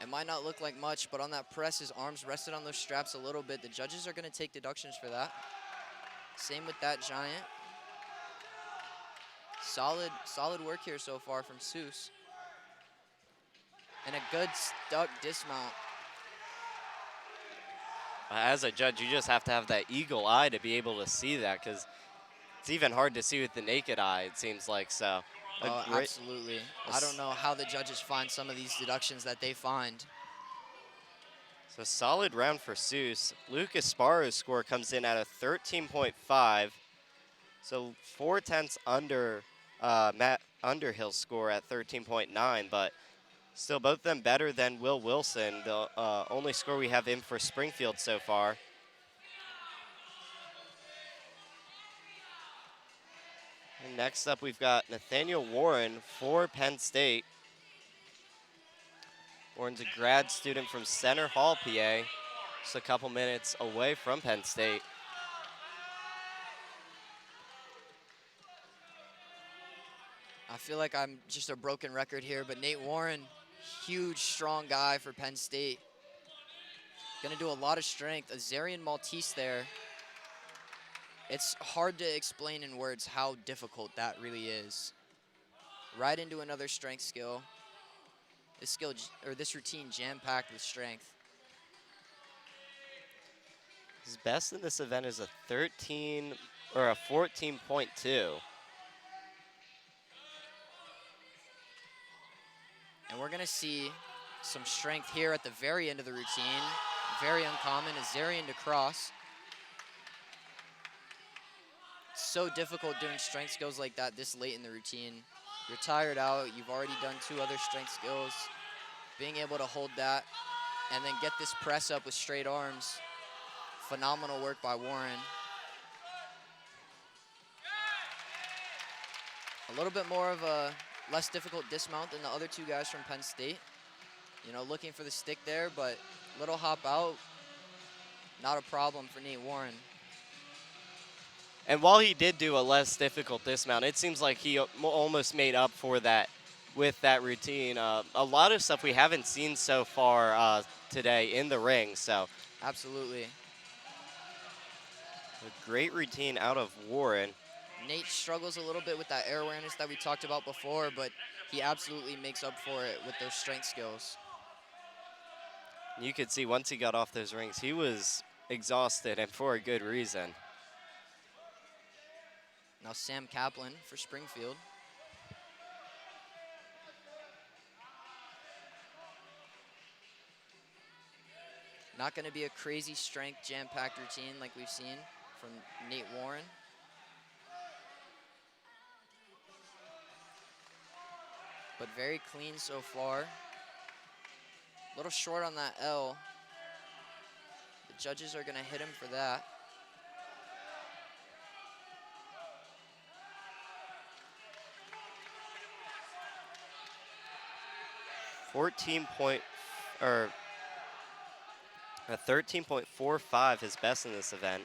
It might not look like much, but on that press, his arms rested on those straps a little bit. The judges are going to take deductions for that. Same with that giant. Solid work here so far from Seuss. And a good stuck dismount. As a judge, you just have to have that eagle eye to be able to see that, because it's even hard to see with the naked eye, it seems like. So, absolutely. I don't know how the judges find some of these deductions that they find. So solid round for Seuss. Lucas Sparrow's score comes in at a 13.5. So 0.4 under Matt Underhill's score at 13.9, but still both of them better than Will Wilson, the only score we have in for Springfield so far. And next up, we've got Nathaniel Warren for Penn State. Warren's a grad student from Center Hall, PA, just a couple minutes away from Penn State. I feel like I'm just a broken record here, but Nate Warren Huge, strong guy for Penn State. Gonna do a lot of strength. Azarian Maltese there. It's hard to explain in words how difficult that really is. Right into another strength skill. This routine jam-packed with strength. His best in this event is a 13 or a 14.2. And we're gonna see some strength here at the very end of the routine. Very uncommon, Azarian to cross. It's so difficult doing strength skills like that this late in the routine. You're tired out, you've already done 2 other strength skills. Being able to hold that and then get this press up with straight arms. Phenomenal work by Warren. A little bit more of a less difficult dismount than the other 2 guys from Penn State. You know, looking for the stick there, but little hop out, not a problem for Nate Warren. And while he did do a less difficult dismount, it seems like he almost made up for that with that routine. A lot of stuff we haven't seen so far today in the ring. So Absolutely. a great routine out of Warren. Nate struggles a little bit with that air awareness that we talked about before, but he absolutely makes up for it with those strength skills. You could see once he got off those rings, he was exhausted, and for a good reason. Now Sam Kaplan for Springfield. Not going to be a crazy strength jam-packed routine like we've seen from Nate Warren. But very clean so far. A little short on that L. The judges are going to hit him for that. A 13.45 his best in this event.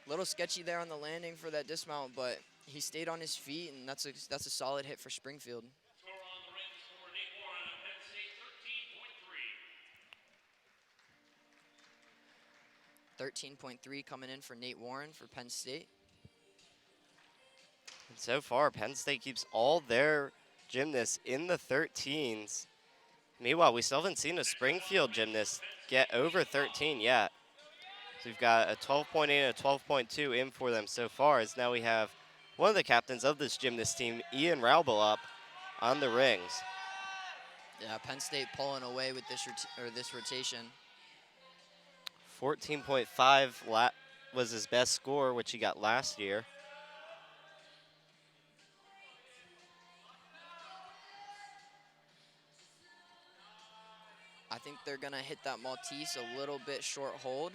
A little sketchy there on the landing for that dismount, but he stayed on his feet, and that's a solid hit for Springfield. 13.3 coming in for Nate Warren for Penn State. And so far, Penn State keeps all their gymnasts in the 13s. Meanwhile, we still haven't seen a Springfield gymnast get over 13 yet. So we've got a 12.8 and a 12.2 in for them so far, as now we have one of the captains of this gymnast team, Ian Raubel, up on the rings. Yeah, Penn State pulling away with this rotation. 14.5 was his best score, which he got last year. I think they're gonna hit that Maltese a little bit short hold.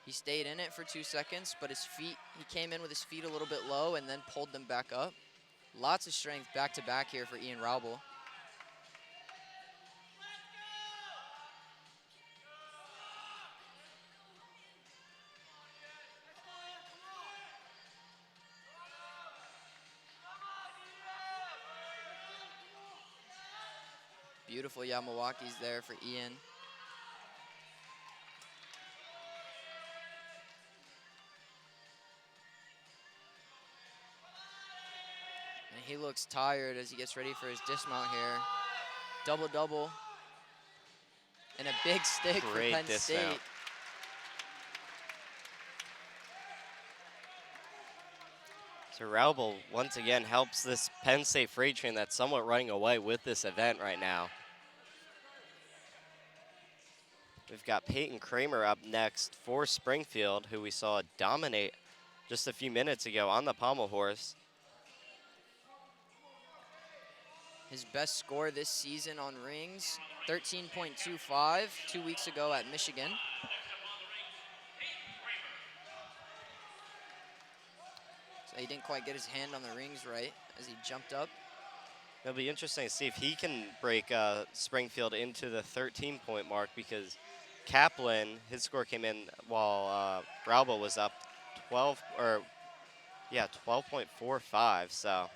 He stayed in it for 2 seconds, but he came in with his feet a little bit low and then pulled them back up. Lots of strength back to back here for Ian Raubel. Beautiful Yamawakis there for Ian. And he looks tired as he gets ready for his dismount here. Double-double. And a big stick for Penn State. So Raubel once again helps this Penn State freight train that's somewhat running away with this event right now. We've got Peyton Kramer up next for Springfield, who we saw dominate just a few minutes ago on the pommel horse. His best score this season on rings, 13.25, 2 weeks ago at Michigan. So he didn't quite get his hand on the rings right as he jumped up. It'll be interesting to see if he can break Springfield into the 13-point mark, because Kaplan, his score came in while Raubel was up 12.45. So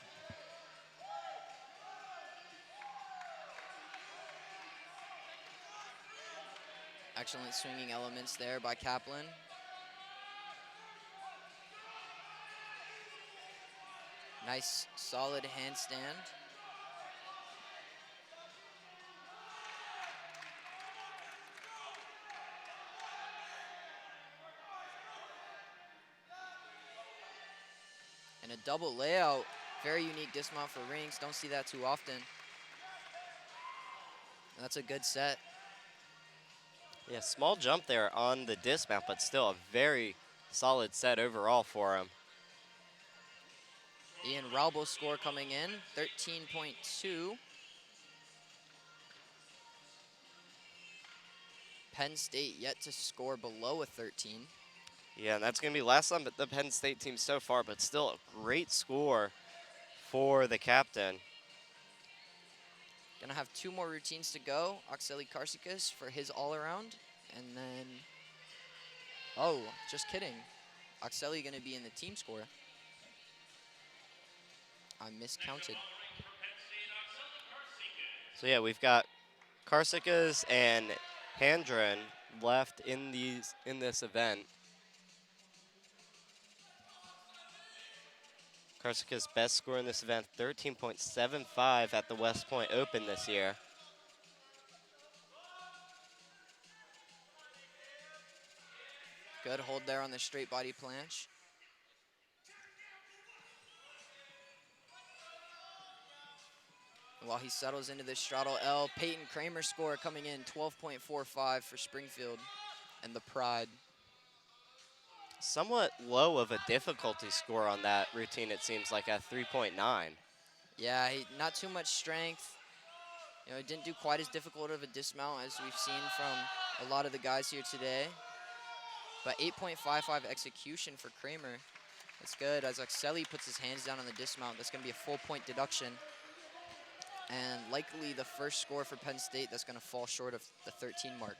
Excellent swinging elements there by Kaplan. Nice, solid handstand. And a double layout. Very unique dismount for rings. Don't see that too often. That's a good set. Yeah, small jump there on the dismount, but still a very solid set overall for him. Ian Raubo's score coming in, 13.2. Penn State yet to score below a 13. Yeah, and that's going to be last on the Penn State team so far, but still a great score for the captain. Gonna have 2 more routines to go. Okseli Karsikas for his all-around. And then, oh, just kidding. Okseli gonna be in the team score. I miscounted. So yeah, we've got Karsikas and Handren left in this event. Karsikas' best score in this event, 13.75 at the West Point Open this year. Good hold there on the straight body planche. While he settles into this straddle L, Peyton Kramer's score coming in 12.45 for Springfield and the Pride. Somewhat low of a difficulty score on that routine, it seems like, at 3.9. Yeah, not too much strength. You know, he didn't do quite as difficult of a dismount as we've seen from a lot of the guys here today. But 8.55 execution for Kramer. That's good. As Okseli puts his hands down on the dismount, that's going to be a full point deduction. And likely the first score for Penn State that's going to fall short of the 13 mark.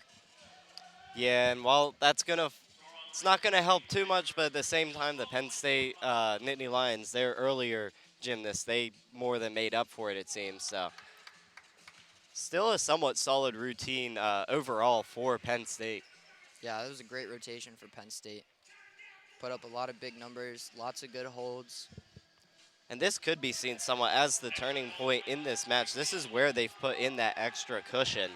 Yeah, and while it's not going to help too much, but at the same time, the Penn State Nittany Lions, their earlier gymnasts, they more than made up for it, it seems. So still a somewhat solid routine overall for Penn State. Yeah, that was a great rotation for Penn State. Put up a lot of big numbers, lots of good holds. And this could be seen somewhat as the turning point in this match. This is where they've put in that extra cushion.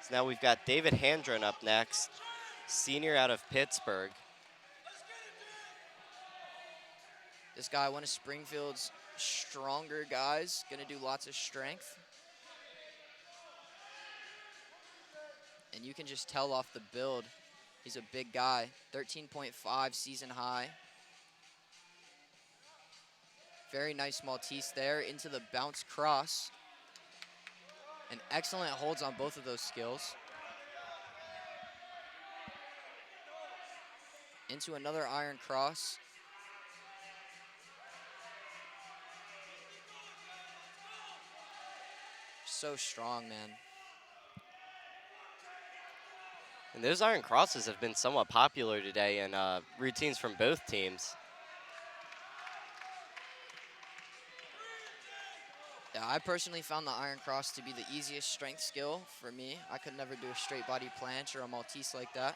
So now we've got David Handren up next, senior out of Pittsburgh. This guy, one of Springfield's stronger guys, gonna do lots of strength. And you can just tell off the build, he's a big guy, 13.5 season high. Very nice Maltese there into the bounce cross. And excellent holds on both of those skills. Into another iron cross. So strong, man. And those iron crosses have been somewhat popular today in routines from both teams. Yeah, I personally found the iron cross to be the easiest strength skill for me. I could never do a straight body planche or a Maltese like that.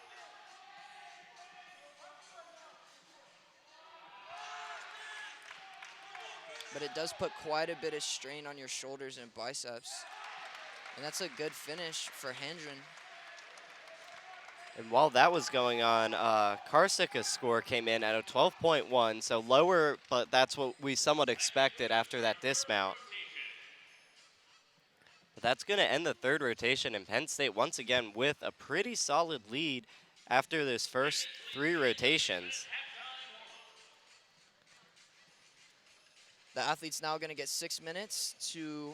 But it does put quite a bit of strain on your shoulders and biceps. And that's a good finish for Handren. And while that was going on, Karsika's score came in at a 12.1, so lower, but that's what we somewhat expected after that dismount. But that's going to end the third rotation, and Penn State once again with a pretty solid lead after those first 3 rotations. The athlete's now going to get 6 minutes to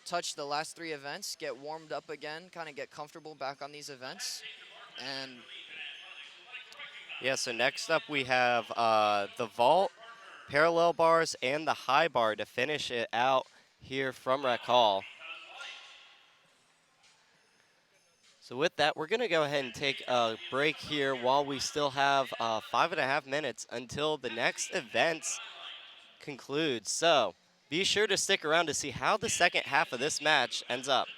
touch the last 3 events, get warmed up again, kind of get comfortable back on these events. And yeah, so next up we have the vault, parallel bars, and the high bar to finish it out here from Rec Hall. So with that, we're going to go ahead and take a break here while we still have 5.5 minutes until the next events conclude. So be sure to stick around to see how the second half of this match ends up.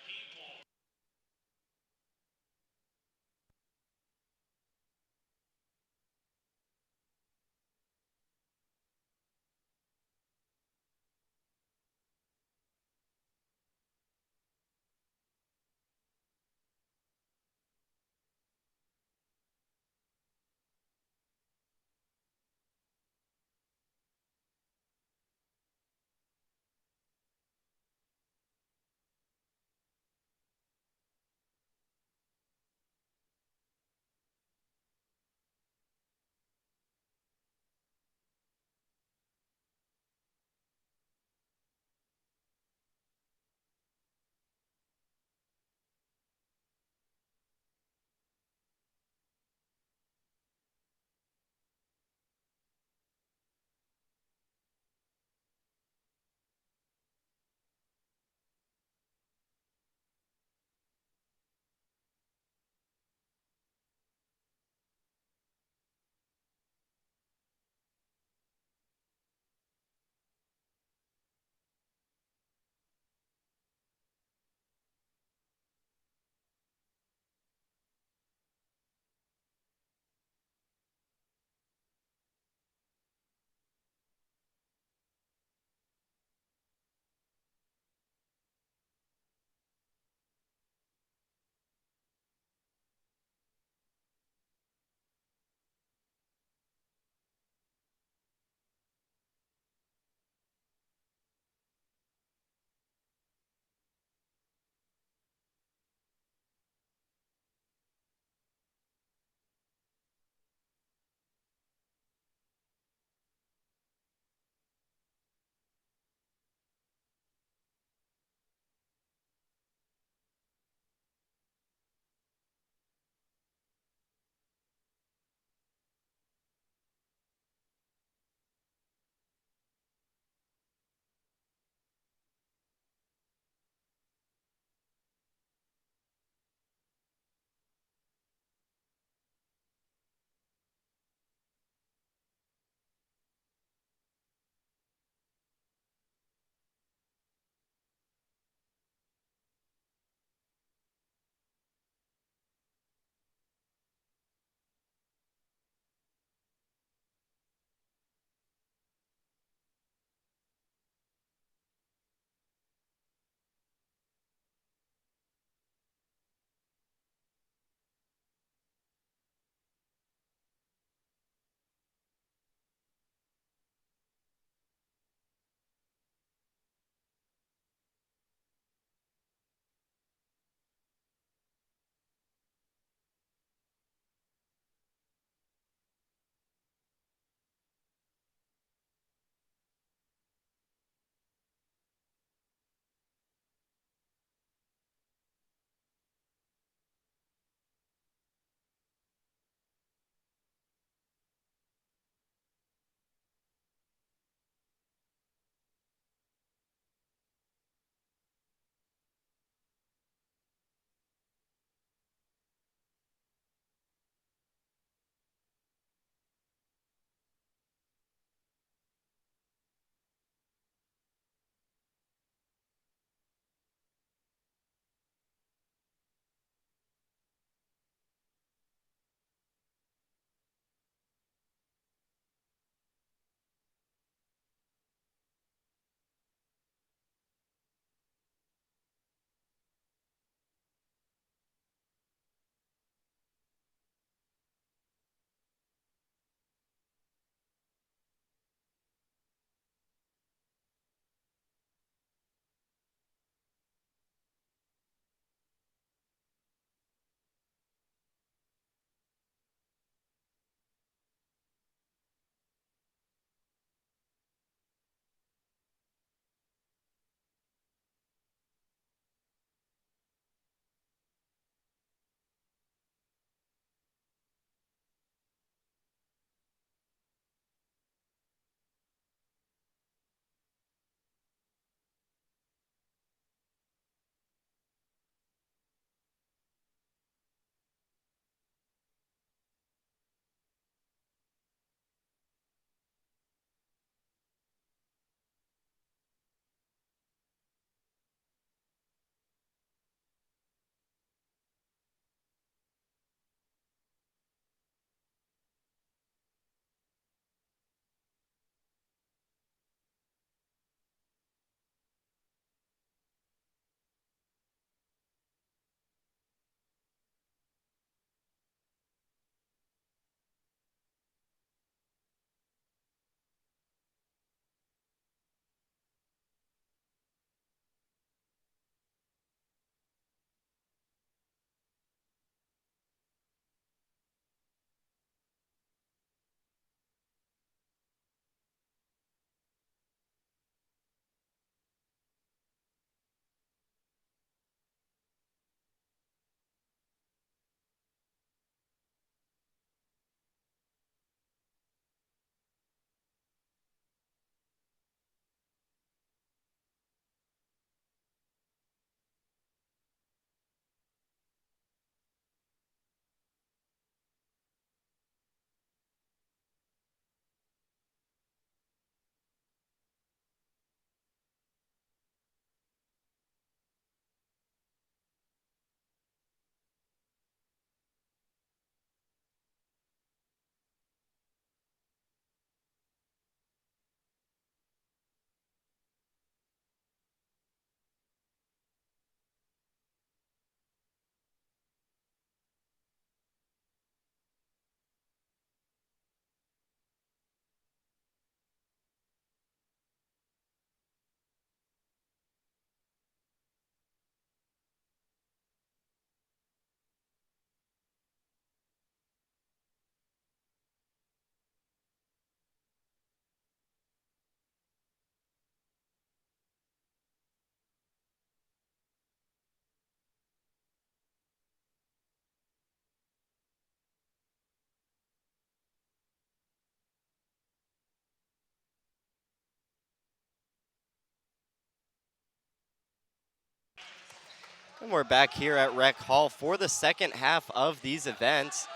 And we're back here at Rec Hall for the second half of these events.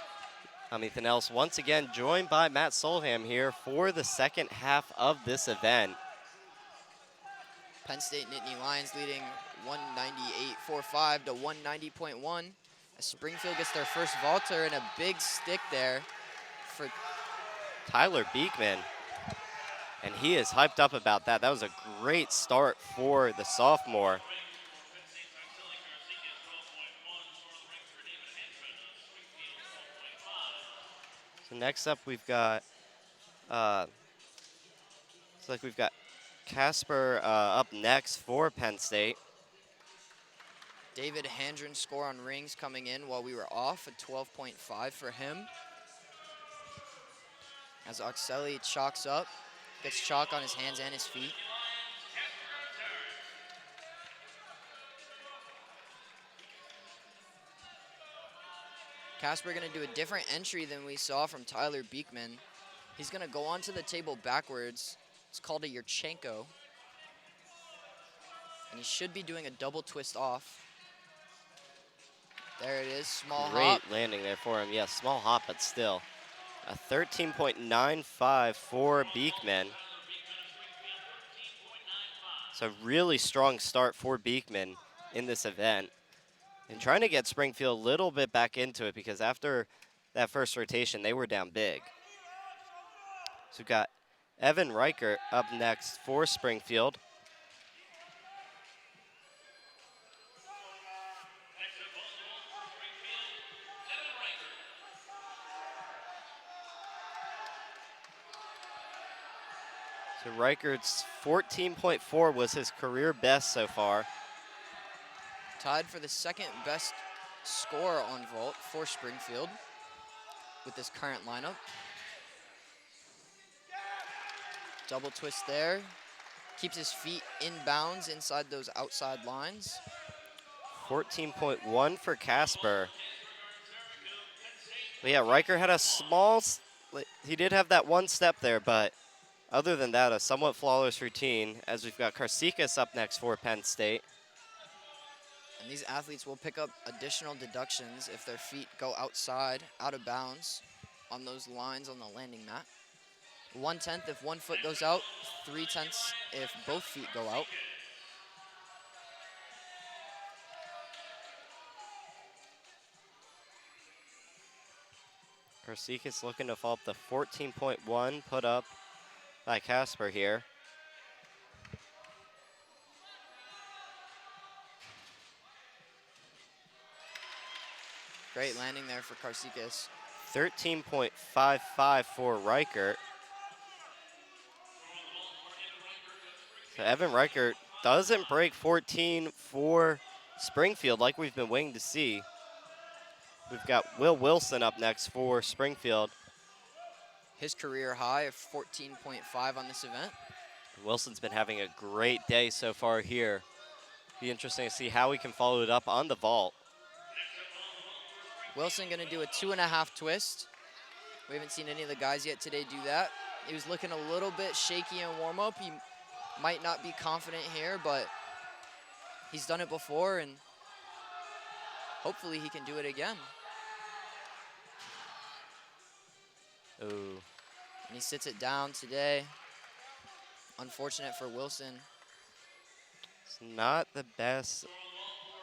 I'm Ethan Ellis, once again joined by Matt Solham here for the second half of this event. Penn State Nittany Lions leading 198.45 to 190.1. As Springfield gets their first vaulter and a big stick there for Tyler Beekman. And he is hyped up about that. That was a great start for the sophomore. So next up we've got we've got Casper up next for Penn State. David Handren's score on rings coming in while we were off, a 12.5 for him. As Oxelli chalks up, gets chalk on his hands and his feet. Casper gonna do a different entry than we saw from Tyler Beekman. He's gonna go onto the table backwards. It's called a Yurchenko. And he should be doing a double twist off. There it is, small hop. Great landing there for him. Yeah, small hop, but still. A 13.95 for Beekman. So really strong start for Beekman in this event. And trying to get Springfield a little bit back into it because after that first rotation, they were down big. So we've got Evan Reichert up next for Springfield. So Reichert's 14.4 was his career best so far. Tied for the second best score on vault for Springfield with this current lineup. Double twist there. Keeps his feet in bounds inside those outside lines. 14.1 for Casper. But yeah, Reichert had a small, he did have that one step there, but other than that, a somewhat flawless routine as we've got Karsikas up next for Penn State. And these athletes will pick up additional deductions if their feet go outside, out of bounds on those lines on the landing mat. 1/10 if one foot goes out, 3/10 if both feet go out. Karsikas looking to follow up the 14.1 put up by Casper here. Great landing there for Karsikas. 13.55 for Reichert. So Evan Reichert doesn't break 14 for Springfield like we've been waiting to see. We've got Will Wilson up next for Springfield. His career high of 14.5 on this event. Wilson's been having a great day so far here. Be interesting to see how we can follow it up on the vault. Wilson gonna do a 2.5 twist. We haven't seen any of the guys yet today do that. He was looking a little bit shaky in warm-up. He might not be confident here, but he's done it before, and hopefully he can do it again. Ooh. And he sits it down today. Unfortunate for Wilson. It's not the best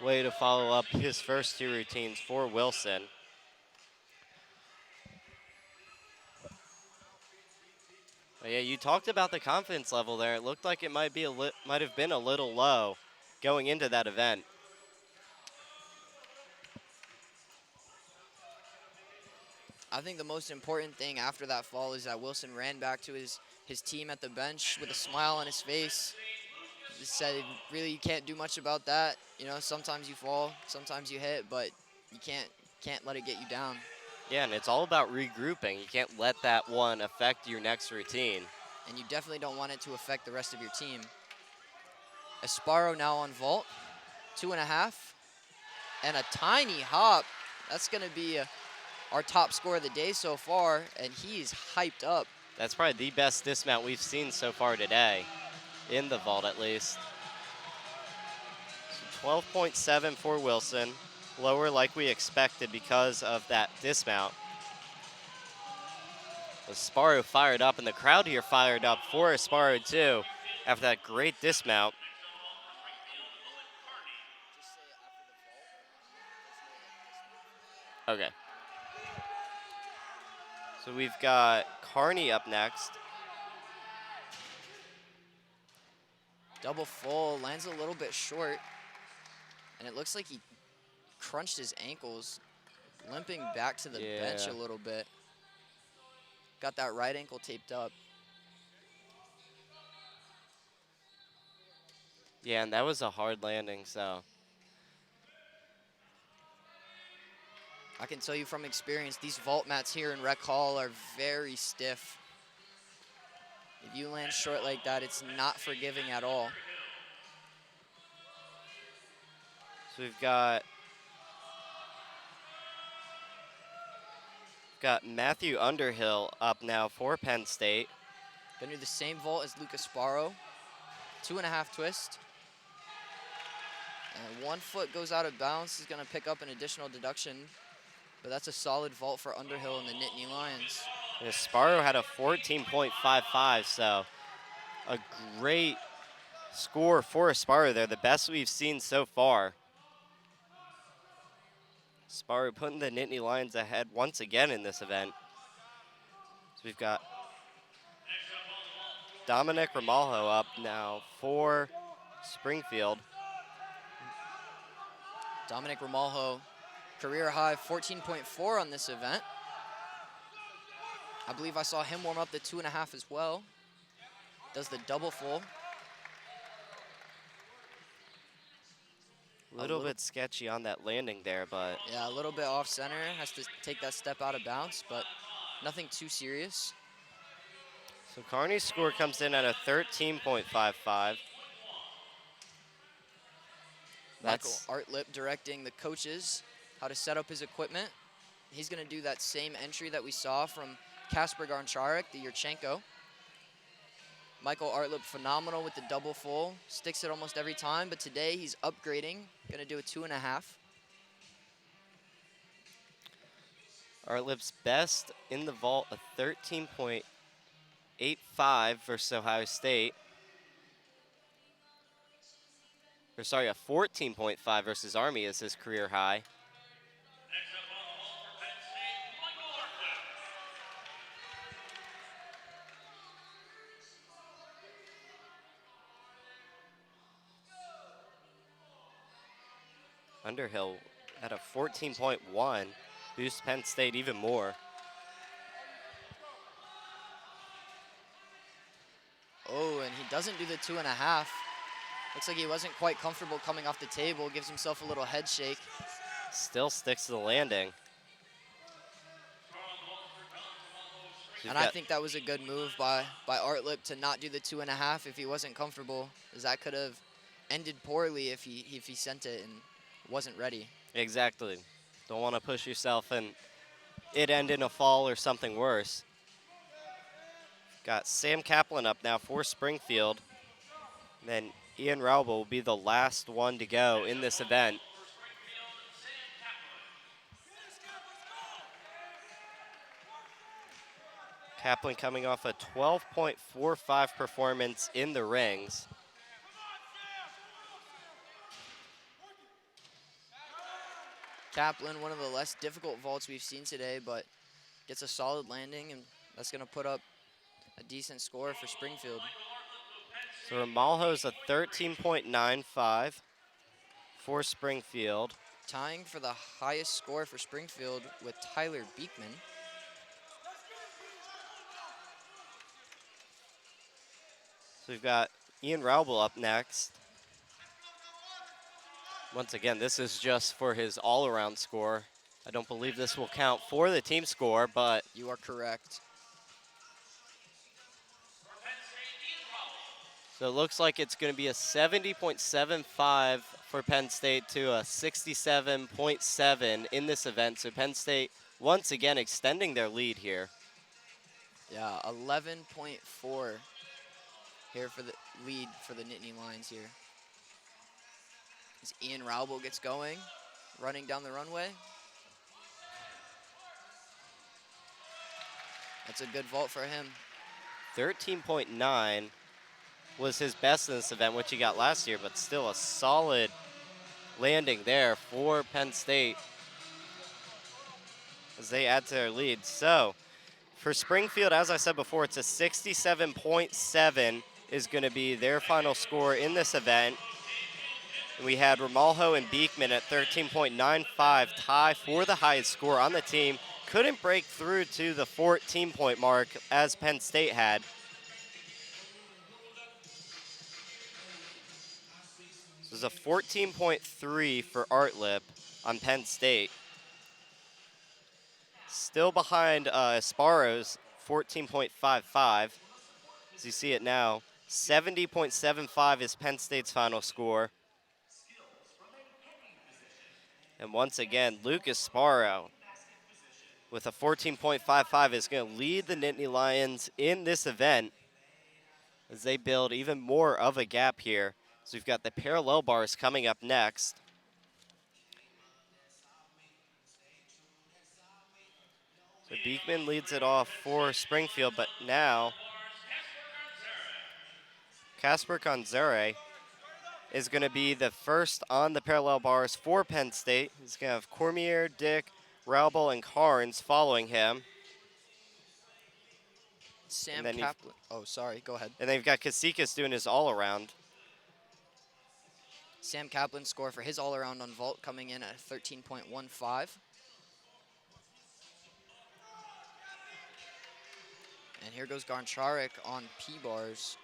way to follow up his first two routines for Wilson. But yeah, you talked about the confidence level there. It looked like it might have been a little low going into that event. I think the most important thing after that fall is that Wilson ran back to his team at the bench with a smile on his face. He said, really, you can't do much about that. You know, sometimes you fall, sometimes you hit, but you can't let it get you down. Yeah, and it's all about regrouping. You can't let that one affect your next routine. And you definitely don't want it to affect the rest of your team. Esparro now on vault, 2.5, and a tiny hop. That's going to be our top score of the day so far, and he's hyped up. That's probably the best dismount we've seen so far today, in the vault at least. 12.7 for Wilson. Lower like we expected because of that dismount. Sparrow fired up, and the crowd here fired up for Sparrow too after that great dismount. Okay. So we've got Carney up next. Double full, lands a little bit short, and it looks like he crunched his ankles, limping back to the bench a little bit. Got that right ankle taped up. Yeah, and that was a hard landing, so. I can tell you from experience, these vault mats here in Rec Hall are very stiff. If you land short like that, it's not forgiving at all. So we've got Matthew Underhill up now for Penn State. Gonna do the same vault as Lucas Sparrow. 2.5 twist. And 1 foot goes out of bounds. He's gonna pick up an additional deduction, but that's a solid vault for Underhill and the Nittany Lions. And Sparrow had a 14.55, so a great score for Sparrow there, the best we've seen so far. Sparrow putting the Nittany Lions ahead once again in this event. So we've got Dominic Ramalho up now for Springfield. Dominic Ramalho, career high 14.4 on this event. I believe I saw him warm up the 2.5 as well. Does the double full. A little bit sketchy on that landing there, but. Yeah, a little bit off center. Has to take that step out of bounds, but nothing too serious. So Carney's score comes in at a 13.55. Michael Artlip directing the coaches how to set up his equipment. He's going to do that same entry that we saw from Kasper Goncharik, the Yurchenko. Michael Artlip, phenomenal with the double full. Sticks it almost every time, but today he's upgrading. Going to do a 2.5. Artlip's best in the vault, a 13.85 versus Ohio State. Or sorry, a 14.5 versus Army is his career high. Underhill at a 14.1, boosts Penn State even more. Oh, and he doesn't do the 2.5. Looks like he wasn't quite comfortable coming off the table, gives himself a little head shake. Still sticks to the landing. And I think that was a good move by Artlip to not do the 2.5 if he wasn't comfortable, as that could have ended poorly if he sent it and wasn't ready. Exactly. Don't want to push yourself and it end in a fall or something worse. Got Sam Kaplan up now for Springfield. Then Ian Raubel will be the last one to go in this event. Kaplan coming off a 12.45 performance in the rings. Kaplan, one of the less difficult vaults we've seen today, but gets a solid landing, and that's going to put up a decent score for Springfield. So Ramalho's a 13.95 for Springfield. Tying for the highest score for Springfield with Tyler Beekman. So we've got Ian Raubel up next. Once again, this is just for his all-around score. I don't believe this will count for the team score, but... You are correct. So it looks like it's going to be a 70.75 for Penn State to a 67.7 in this event. So Penn State, once again, extending their lead here. Yeah, 11.4 here for the lead for the Nittany Lions here. As Ian Raubel gets going, running down the runway. That's a good vault for him. 13.9 was his best in this event, which he got last year, but still a solid landing there for Penn State as they add to their lead. So for Springfield, as I said before, it's a 67.7 is going to be their final score in this event. We had Ramalho and Beekman at 13.95 tie for the highest score on the team. Couldn't break through to the 14-point mark as Penn State had. This is a 14.3 for Artlip on Penn State. Still behind Sparrow's 14.55. As you see it now, 70.75 is Penn State's final score. And once again, Lucas Sparrow with a 14.55 is going to lead the Nittany Lions in this event as they build even more of a gap here. So we've got the parallel bars coming up next. So Beekman leads it off for Springfield, but now Casper Conzere is going to be the first on the parallel bars for Penn State. He's going to have Cormier, Dick, Raubel, and Carnes following him. Sam Kaplan. Oh, sorry. Go ahead. And they've got Kasikas doing his all-around. Sam Kaplan's score for his all-around on vault coming in at 13.15. And here goes Garncharik on P-bars.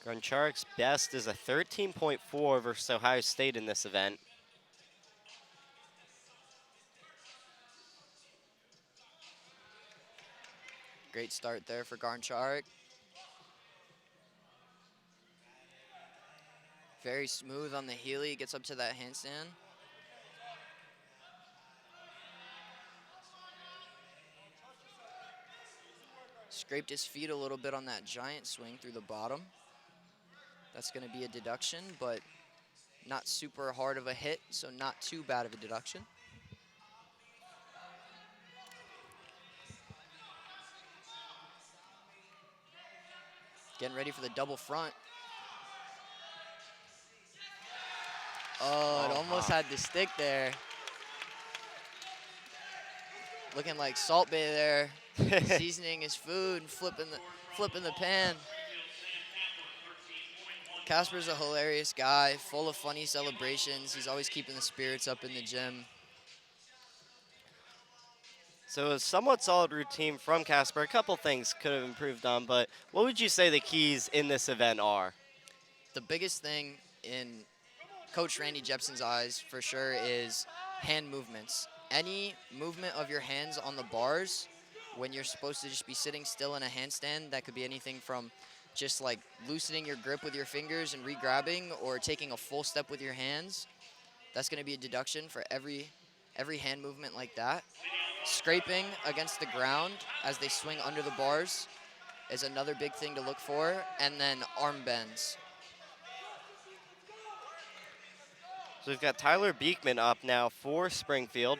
Garncharik's best is a 13.4 versus Ohio State in this event. Great start there for Garncharik. Very smooth on the Healy, gets up to that handstand. Scraped his feet a little bit on that giant swing through the bottom. That's going to be a deduction, but not super hard of a hit, so not too bad of a deduction. Getting ready for the double front. Oh, it almost had the stick there. Looking like Salt Bay there, seasoning his food and flipping the pan. Casper's a hilarious guy, full of funny celebrations. He's always keeping the spirits up in the gym. So a somewhat solid routine from Casper. A couple things could have improved on, but what would you say the keys in this event are? The biggest thing in Coach Randy Jepson's eyes, for sure, is hand movements. Any movement of your hands on the bars when you're supposed to just be sitting still in a handstand, that could be anything from just like loosening your grip with your fingers and re-grabbing or taking a full step with your hands. That's going to be a deduction for every hand movement like that. Scraping against the ground as they swing under the bars is another big thing to look for, and then arm bends. So we've got Tyler Beekman up now for Springfield.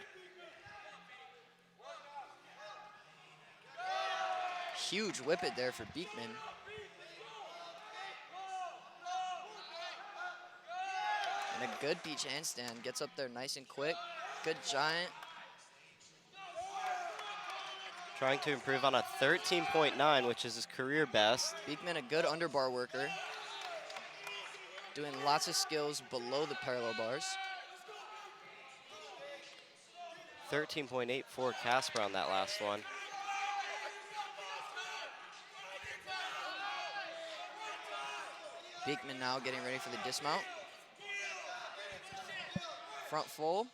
Huge whip it there for Beekman. And a good beach handstand. Gets up there nice and quick. Good giant. Trying to improve on a 13.9, which is his career best. Beekman, a good underbar worker. Doing lots of skills below the parallel bars. 13.8 for Casper on that last one. Beekman now getting ready for the dismount. Front full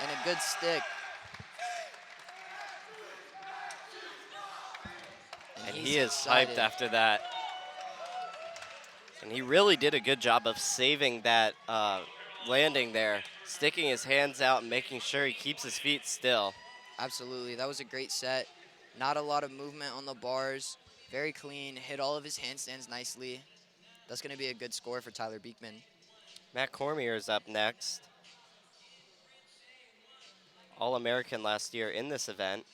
and a good stick. And he is hyped after that. And he really did a good job of saving that landing there, sticking his hands out and making sure he keeps his feet still. Absolutely, that was a great set. Not a lot of movement on the bars. Very clean. Hit all of his handstands nicely. That's going to be a good score for Tyler Beekman. Matt Cormier is up next. All-American last year in this event.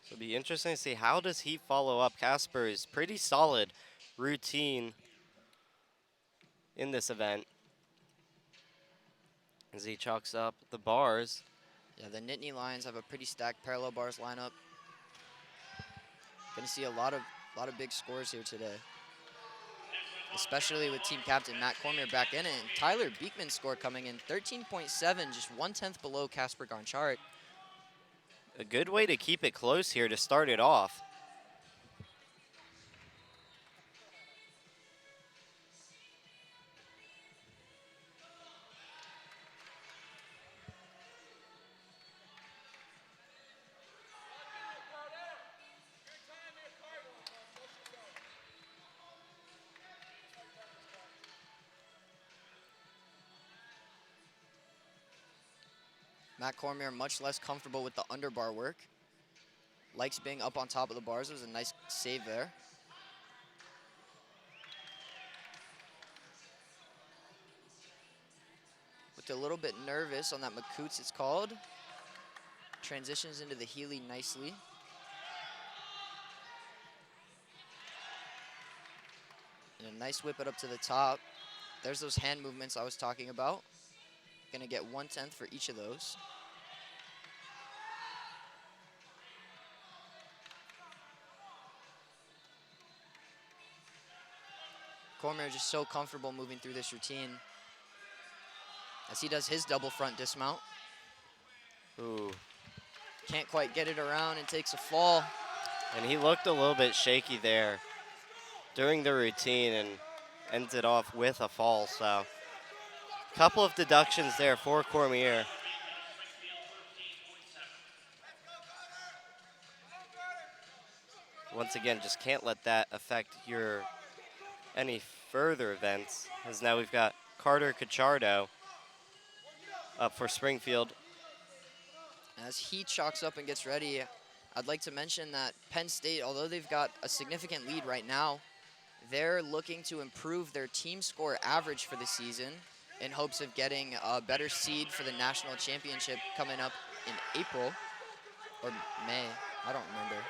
So it'll be interesting to see how does he follow up Casper's pretty solid routine in this event as he chalks up the bars. Yeah, the Nittany Lions have a pretty stacked parallel bars lineup. Going to see a lot of big scores here today, especially with team captain Matt Cormier back in it. And Tyler Beekman's score coming in 13.7, just 1/10 below Casper Gonchart. A good way to keep it close here to start it off. Matt Cormier much less comfortable with the underbar work. Likes being up on top of the bars. It was a nice save there. Looked a little bit nervous on that Makut's, it's called. Transitions into the Healy nicely. And a nice whip it up to the top. There's those hand movements I was talking about. Gonna get 1/10 for each of those. Cormier just so comfortable moving through this routine as he does his double front dismount. Ooh. Can't quite get it around and takes a fall. And he looked a little bit shaky there during the routine and ends it off with a fall. So a couple of deductions there for Cormier. Once again, just can't let that affect your any further events, as now we've got Carter Cacciardo up for Springfield. As he chalks up and gets ready, I'd like to mention that Penn State, although they've got a significant lead right now, they're looking to improve their team score average for the season in hopes of getting a better seed for the national championship coming up in April or May, I don't remember.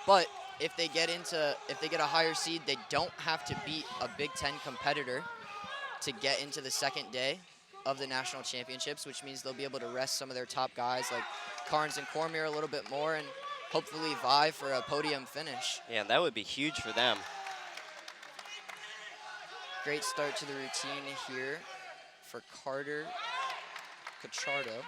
But if they get a higher seed, they don't have to beat a Big Ten competitor to get into the second day of the national championships, which means they'll be able to rest some of their top guys like Carnes and Cormier a little bit more and hopefully vie for a podium finish. Yeah, that would be huge for them. Great start to the routine here for Carter Cacciardo.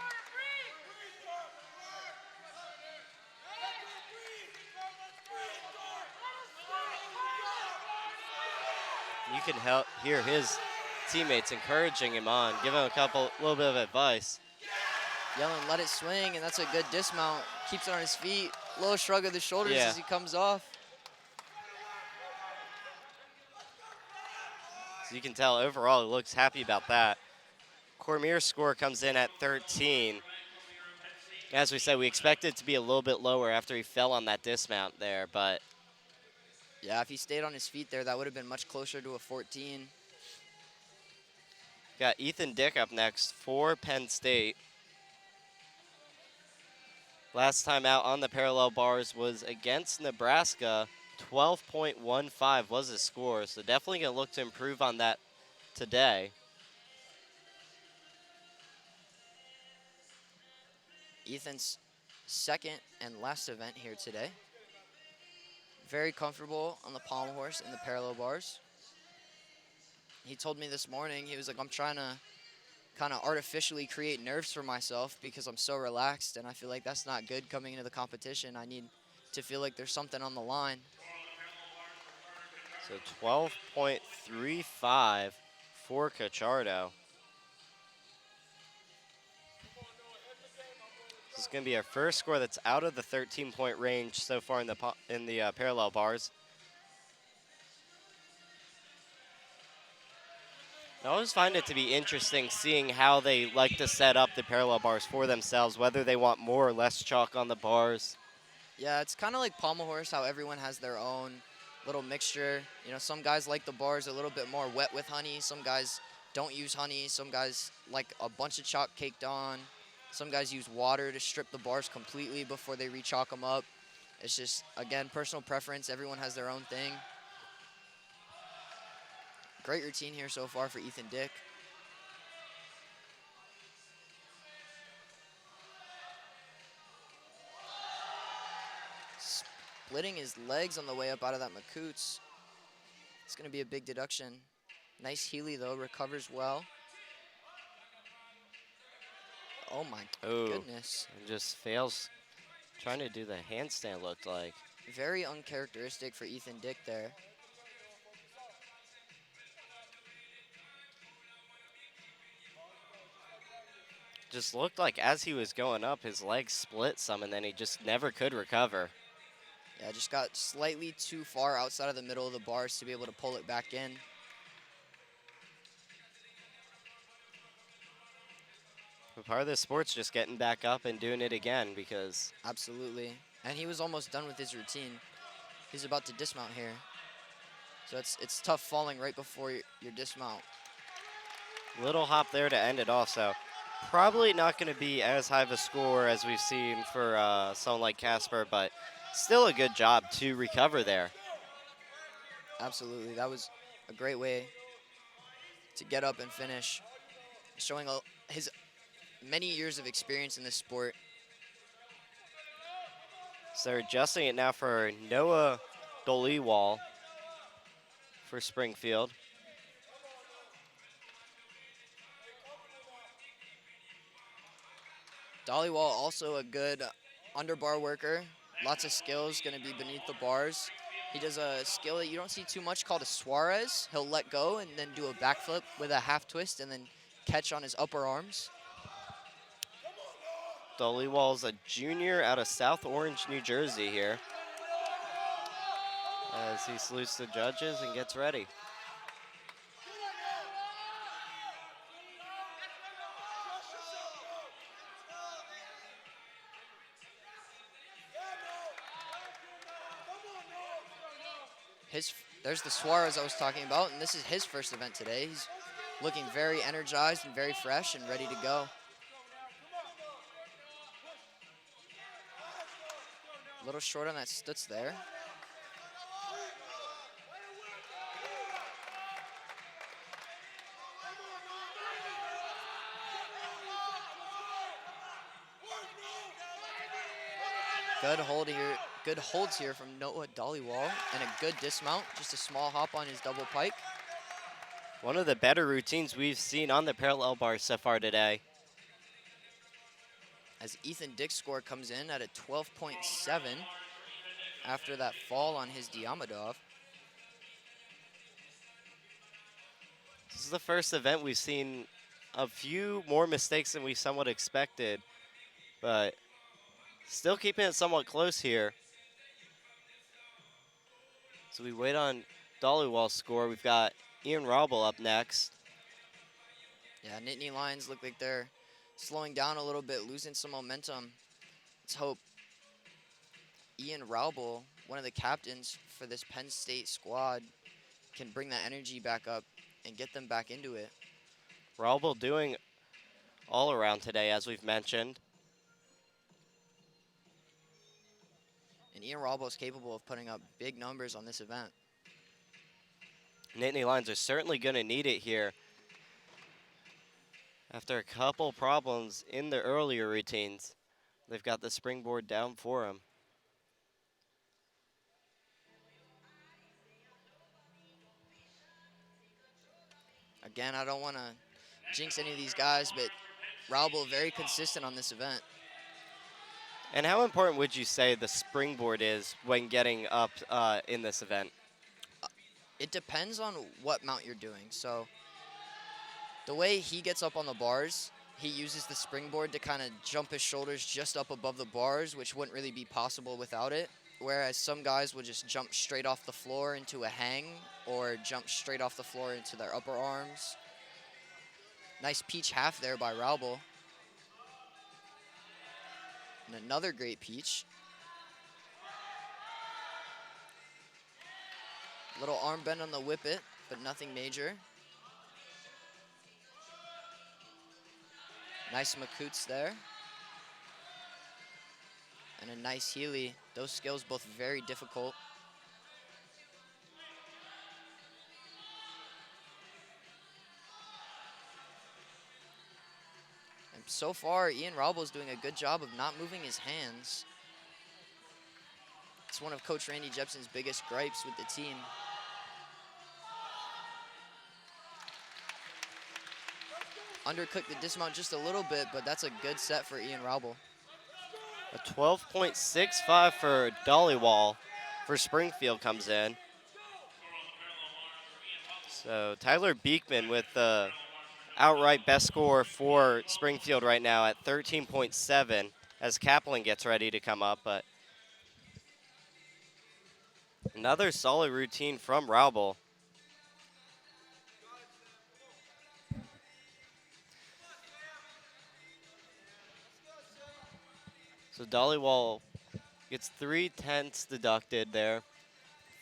You can hear his teammates encouraging him on, giving him a little bit of advice. Yelling, let it swing, and that's a good dismount. Keeps it on his feet. Little shrug of the shoulders as he comes off. So you can tell overall he looks happy about that. Cormier's score comes in at 13. As we said, we expect it to be a little bit lower after he fell on that dismount there, but yeah, if he stayed on his feet there, that would have been much closer to a 14. Got Ethan Dick up next for Penn State. Last time out on the parallel bars was against Nebraska. 12.15 was his score, so definitely going to look to improve on that today. Ethan's second and last event here today. Very comfortable on the pommel horse in the parallel bars. He told me this morning, he was like, I'm trying to kind of artificially create nerves for myself because I'm so relaxed, and I feel like that's not good coming into the competition. I need to feel like there's something on the line. So 12.35 for Cacciardo. This is going to be our first score that's out of the 13-point range so far in the parallel bars. I always find it to be interesting seeing how they like to set up the parallel bars for themselves, whether they want more or less chalk on the bars. Yeah, it's kind of like pommel horse, how everyone has their own little mixture. You know, some guys like the bars a little bit more wet with honey. Some guys don't use honey. Some guys like a bunch of chalk caked on. Some guys use water to strip the bars completely before they re-chalk them up. It's just, again, personal preference. Everyone has their own thing. Great routine here so far for Ethan Dick. Splitting his legs on the way up out of that Makoots. It's going to be a big deduction. Nice Healy, though, recovers well. Oh, my Ooh, goodness. and just fails trying to do the handstand, looked like. Very uncharacteristic for Ethan Dick there. Just looked like as he was going up, his legs split some, and then he just never could recover. Yeah, just got slightly too far outside of the middle of the bars to be able to pull it back in. But part of this sport's just getting back up and doing it again because Absolutely. And he was almost done with his routine. He's about to dismount here. So it's tough falling right before your dismount. little hop there to end it off. So probably not going to be as high of a score as we've seen for someone like Casper, but still a good job to recover there. Absolutely. That was a great way to get up and finish, showing his many years of experience in this sport. So they're adjusting it now for Noah Dolewal for Springfield. Dollywall also a good underbar worker. Lots of skills, going to be beneath the bars. He does a skill that you don't see too much called a Suarez. He'll let go and then do a backflip with a half twist and then catch on his upper arms. Dolewal's a junior out of South Orange, New Jersey here, as he salutes the judges and gets ready. There's the Suarez I was talking about, and this is his first event today. He's looking very energized and very fresh and ready to go. A little short on that stutz there. Good hold here. Good holds here from Noah Dollywall, and a good dismount. Just a small hop on his double pike. One of the better routines we've seen on the parallel bars so far today. As Ethan Dick's score comes in at a 12.7 after that fall on his Diamondov. This is the first event we've seen a few more mistakes than we somewhat expected, but still keeping it somewhat close here. So we wait on Dollywall's score. We've got Ian Raubel up next. Yeah, Nittany Lions look like they're slowing down a little bit, losing some momentum. Let's hope Ian Raubel, one of the captains for this Penn State squad, can bring that energy back up and get them back into it. Raubel doing all around today, as we've mentioned. And Ian Raubel is capable of putting up big numbers on this event. Nittany Lions are certainly going to need it here after a couple problems in the earlier routines. They've got the springboard down for them. Again, I don't want to jinx any of these guys, but Raubel very consistent on this event. And how important would you say the springboard is when getting up in this event? It depends on what mount you're doing. So the way he gets up on the bars, he uses the springboard to kind of jump his shoulders just up above the bars, which wouldn't really be possible without it. Whereas some guys will just jump straight off the floor into a hang or jump straight off the floor into their upper arms. Nice peach half there by Raubel. And another great peach. Little arm bend on the whippet, but nothing major. Nice Makut's there. And a nice Healy. Those skills both very difficult. And so far, Ian Raubel's doing a good job of not moving his hands. It's one of Coach Randy Jepson's biggest gripes with the team. Undercooked the dismount just a little bit, but that's a good set for Ian Raubel. A 12.65 for Dollywall for Springfield comes in. So Tyler Beekman with the outright best score for Springfield right now at 13.7 as Kaplan gets ready to come up. But another solid routine from Raubel. So Dollywall gets 3/10 deducted there.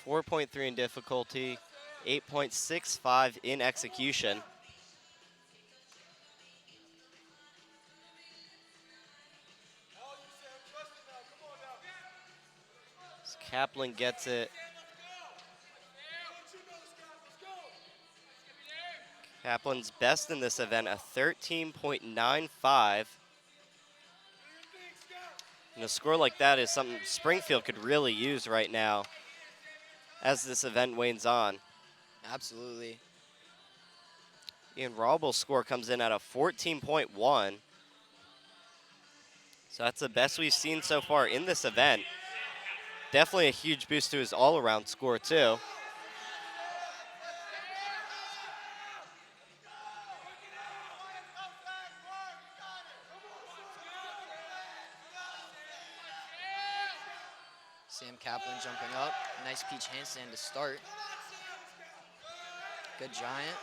4.3 in difficulty, 8.65 in execution. As Kaplan gets it. Kaplan's best in this event, a 13.95. And a score like that is something Springfield could really use right now as this event wanes on. Absolutely. Ian Raubel's score comes in at a 14.1. So that's the best we've seen so far in this event. Definitely a huge boost to his all-around score, too. Sam Kaplan jumping up. Nice peach handstand to start. Good giant.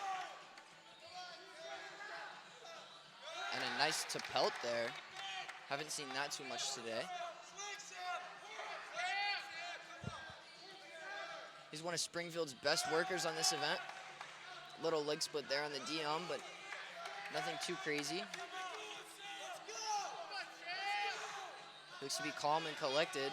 And a nice to pelt there. Haven't seen that too much today. He's one of Springfield's best workers on this event. Little leg split there on the Dion, but nothing too crazy. Looks to be calm and collected.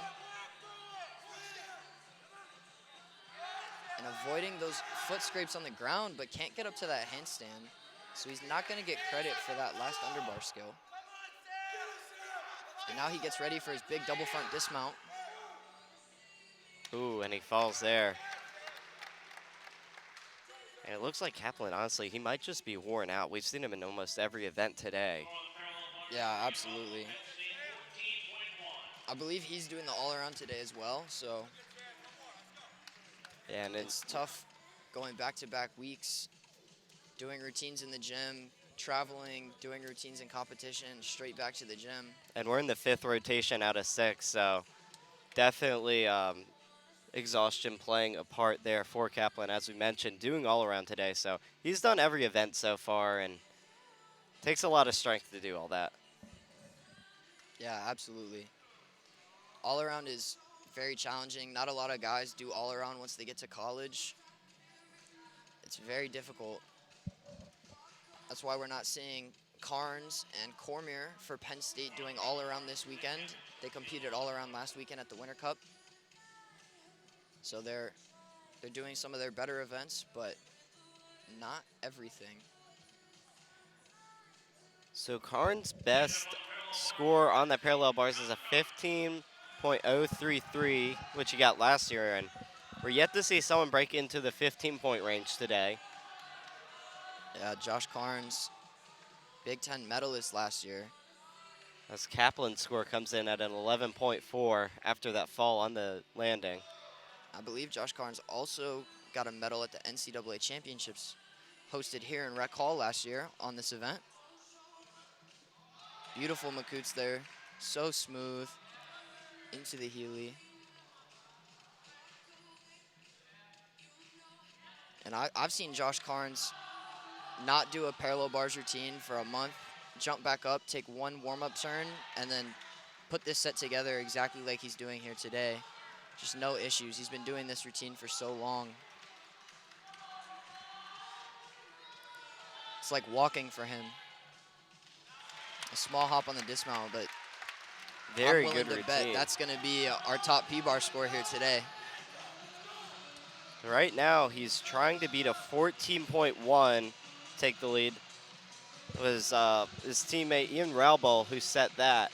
And avoiding those foot scrapes on the ground, but can't get up to that handstand. So he's not going to get credit for that last underbar skill. And now he gets ready for his big double front dismount. Ooh, and he falls there. And it looks like Kaplan, honestly, he might just be worn out. We've seen him in almost every event today. Yeah, absolutely. I believe he's doing the all-around today as well, so Yeah, and it's tough going back-to-back weeks, doing routines in the gym, traveling, doing routines in competition, straight back to the gym. And we're in the 5th rotation out of 6, so definitely exhaustion playing a part there for Kaplan, as we mentioned, doing all around today. So he's done every event so far, and takes a lot of strength to do all that. Yeah, absolutely. All around is very challenging. Not a lot of guys do all around once they get to college. It's very difficult. That's why we're not seeing Carnes and Cormier for Penn State doing all around this weekend. They competed all around last weekend at the Winter Cup. So they're doing some of their better events, but not everything. So Karn's best score on that parallel bars is a 15.033, which he got last year, and we're yet to see someone break into the 15-point range today. Yeah, Josh Carnes, Big Ten medalist last year. As Kaplan's score comes in at an 11.4 after that fall on the landing. I believe Josh Carnes also got a medal at the NCAA Championships hosted here in Rec Hall last year on this event. Beautiful Makuts there, so smooth, into the Healy. And I've seen Josh Carnes not do a parallel bars routine for a month, jump back up, take one warm-up turn, and then put this set together exactly like he's doing here today. Just no issues. He's been doing this routine for so long. It's like walking for him. A small hop on the dismount, but Very I'm willing good to bet routine. that's going to be our top P-bar score here today. Right now, he's trying to beat a 14.1, take the lead. It was his teammate Ian Raubal who set that.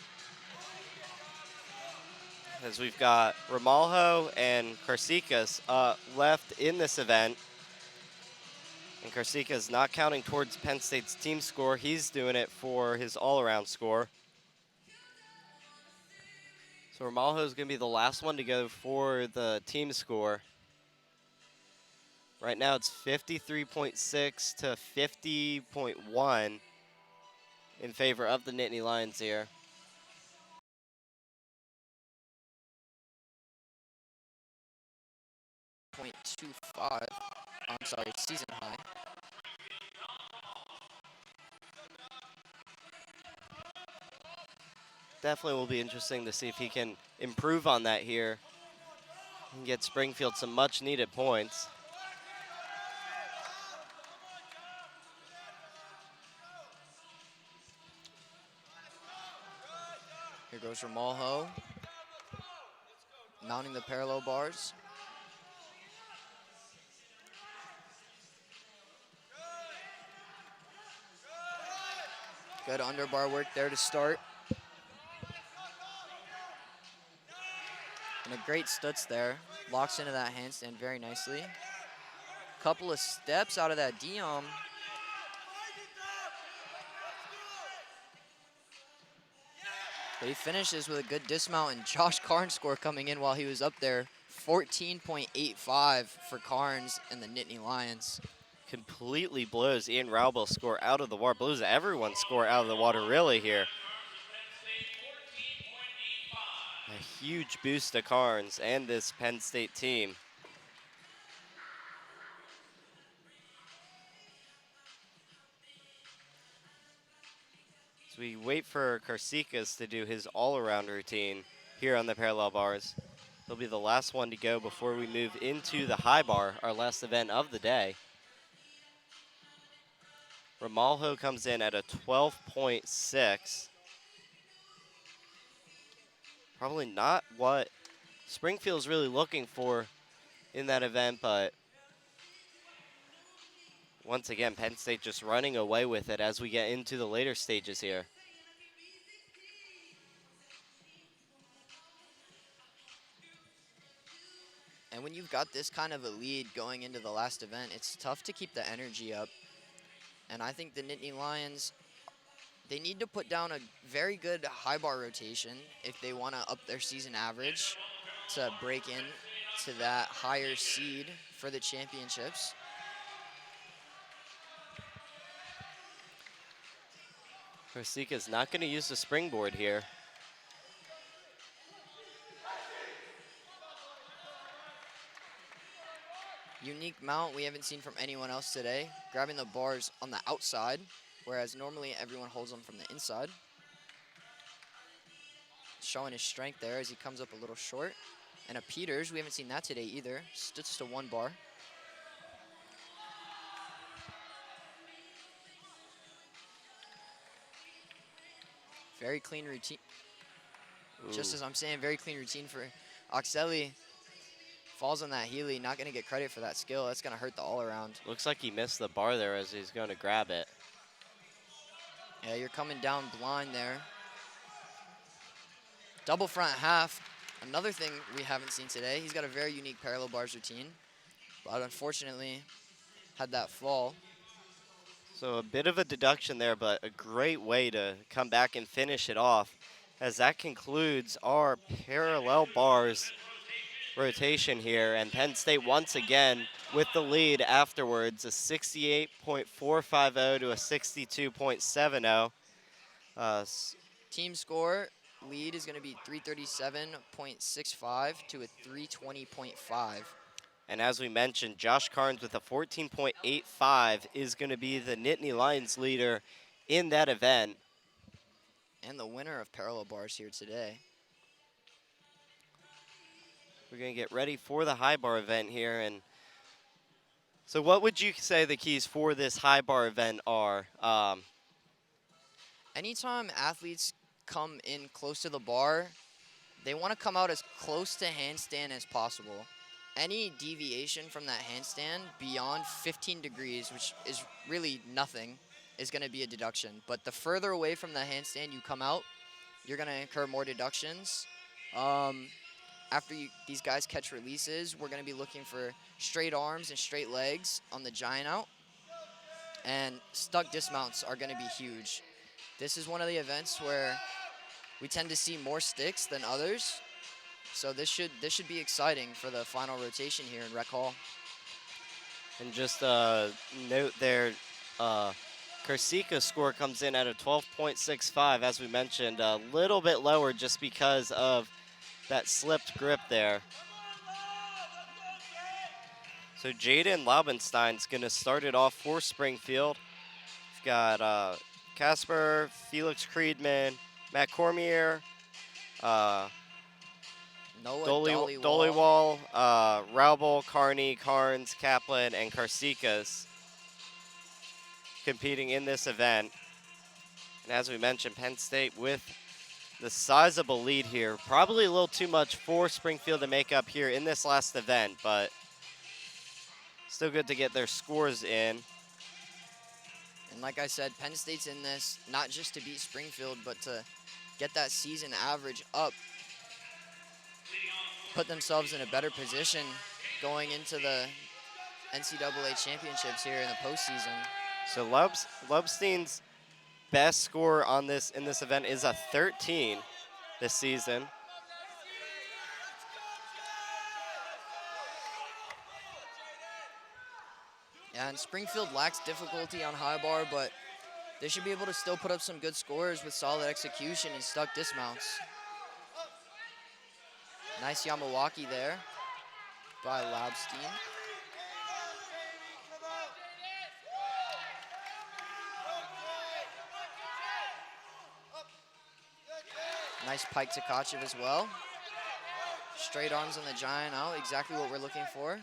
As we've got Ramalho and Karsikas left in this event. And Karsikas not counting towards Penn State's team score. He's doing it for his all-around score. So Ramalho is going to be the last one to go for the team score. Right now it's 53.6 to 50.1 in favor of the Nittany Lions here. .25. I'm sorry, season high. Definitely will be interesting to see if he can improve on that here and get Springfield some much needed points. Here goes Ramalho, mounting the parallel bars. Good underbar work there to start. And a great stutz there. Locks into that handstand very nicely. Couple of steps out of that Diom. But he finishes with a good dismount, and Josh Carnes' score coming in while he was up there. 14.85 for Carnes and the Nittany Lions. Completely blows Ian Raubal's score out of the water. Blows everyone's score out of the water really here. A huge boost to Carnes and this Penn State team. So we wait for Karsikas to do his all-around routine here on the parallel bars. He'll be the last one to go before we move into the high bar, our last event of the day. Ramalho comes in at a 12.6. Probably not what Springfield's really looking for in that event, but once again, Penn State just running away with it as we get into the later stages here. And when you've got this kind of a lead going into the last event, it's tough to keep the energy up. And I think the Nittany Lions, they need to put down a very good high bar rotation if they want to up their season average to break in to that higher seed for the championships. Karsikas not going to use the springboard here. Unique mount we haven't seen from anyone else today. Grabbing the bars on the outside, whereas normally everyone holds them from the inside. Showing his strength there as he comes up a little short. And a Peters, we haven't seen that today either. Just a one bar. Very clean routine. Ooh. Just as I'm saying, very clean routine for Oxelli. Falls on that Healy, not going to get credit for that skill. That's going to hurt the all-around. Looks like he missed the bar there as he's going to grab it. Yeah, you're coming down blind there. Double front half. Another thing we haven't seen today. He's got a very unique parallel bars routine, but unfortunately had that fall. So a bit of a deduction there, but a great way to come back and finish it off, as that concludes our parallel bars rotation here. And Penn State once again with the lead afterwards, a 68.450 to a 62.70. Team score lead is going to be 337.65 to a 320.5. And as we mentioned, Josh Carnes with a 14.85 is going to be the Nittany Lions leader in that event. And the winner of parallel bars here today. We're going to get ready for the high bar event here. And so what would you say the keys for this high bar event are? Anytime athletes come in close to the bar, they want to come out as close to handstand as possible. Any deviation from that handstand beyond 15 degrees, which is really nothing, is going to be a deduction. But the further away from the handstand you come out, you're going to incur more deductions. After these guys catch releases, we're going to be looking for straight arms and straight legs on the giant out. And stuck dismounts are going to be huge. This is one of the events where we tend to see more sticks than others. So this should be exciting for the final rotation here in Rec Hall. And just note there, Karcika's score comes in at a 12.65, as we mentioned, a little bit lower just because of that slipped grip there. So Jaden Laubenstein's going to start it off for Springfield. We've got Casper, Felix Creedman, Matt Cormier, Noah Dollywall, Raubel, Carney, Carnes, Kaplan, and Karcikas competing in this event. And as we mentioned, Penn State with the sizable lead here. Probably a little too much for Springfield to make up here in this last event, but still good to get their scores in. And like I said, Penn State's in this not just to beat Springfield, but to get that season average up, put themselves in a better position going into the NCAA championships here in the postseason. So Lubstein's best score on this in this event is a 13 this season. Yeah, and Springfield lacks difficulty on high bar, but they should be able to still put up some good scores with solid execution and stuck dismounts. Nice Yamawaki there by Labstein. Nice pike to Tkachev as well. Straight arms on the giant out, exactly what we're looking for.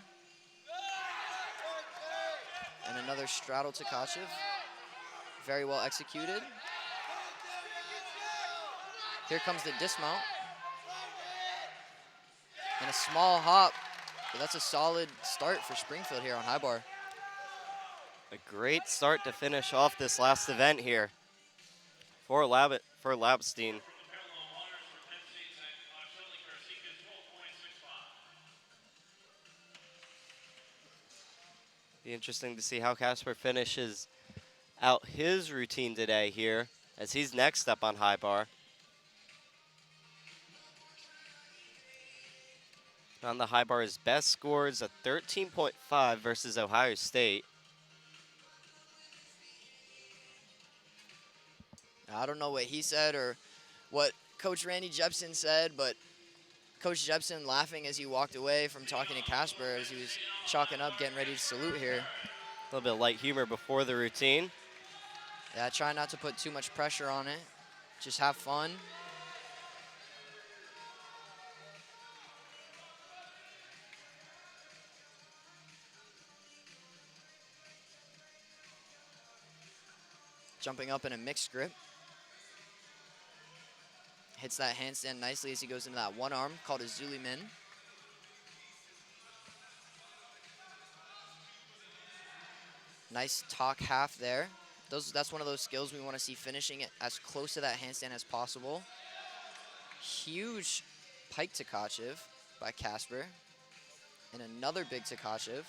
And another straddle to Tkachev. Very well executed. Here comes the dismount. And a small hop, but that's a solid start for Springfield here on high bar. A great start to finish off this last event here for Labstein. Be interesting to see how Casper finishes out his routine today here, as he's next up on high bar. On the high bar, his best score is a 13.5 versus Ohio State. I don't know what he said or what Coach Randy Jepson said, but Coach Jepson laughing as he walked away from talking to Casper as he was chalking up, getting ready to salute here. A little bit of light humor before the routine. Yeah, try not to put too much pressure on it. Just have fun. Jumping up in a mixed grip. Hits that handstand nicely as he goes into that one arm called a Zuli Min. Nice talk half there. That's one of those skills we want to see finishing it as close to that handstand as possible. Huge pike to Tkachev by Casper. And another big to Tkachev.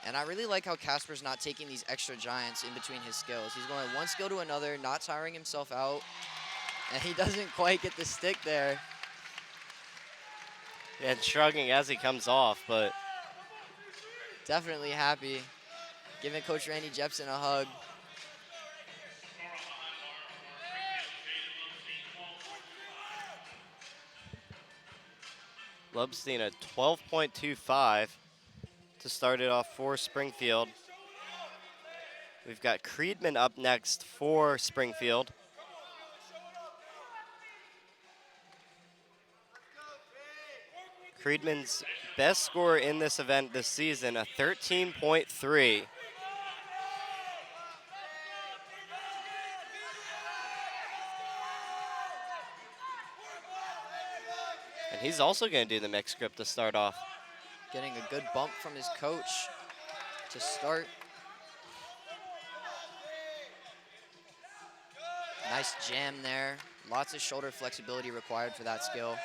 And I really like how Casper's not taking these extra giants in between his skills. He's going one skill to another, not tiring himself out. And he doesn't quite get the stick there. And shrugging as he comes off, but definitely happy. Giving Coach Randy Jepson a hug. Lubstein a 12.25 to start it off for Springfield. We've got Creedman up next for Springfield. Creedman's best score in this event this season, a 13.3. And he's also going to do the mixed grip to start off. Getting a good bump from his coach to start. Nice jam there. Lots of shoulder flexibility required for that skill.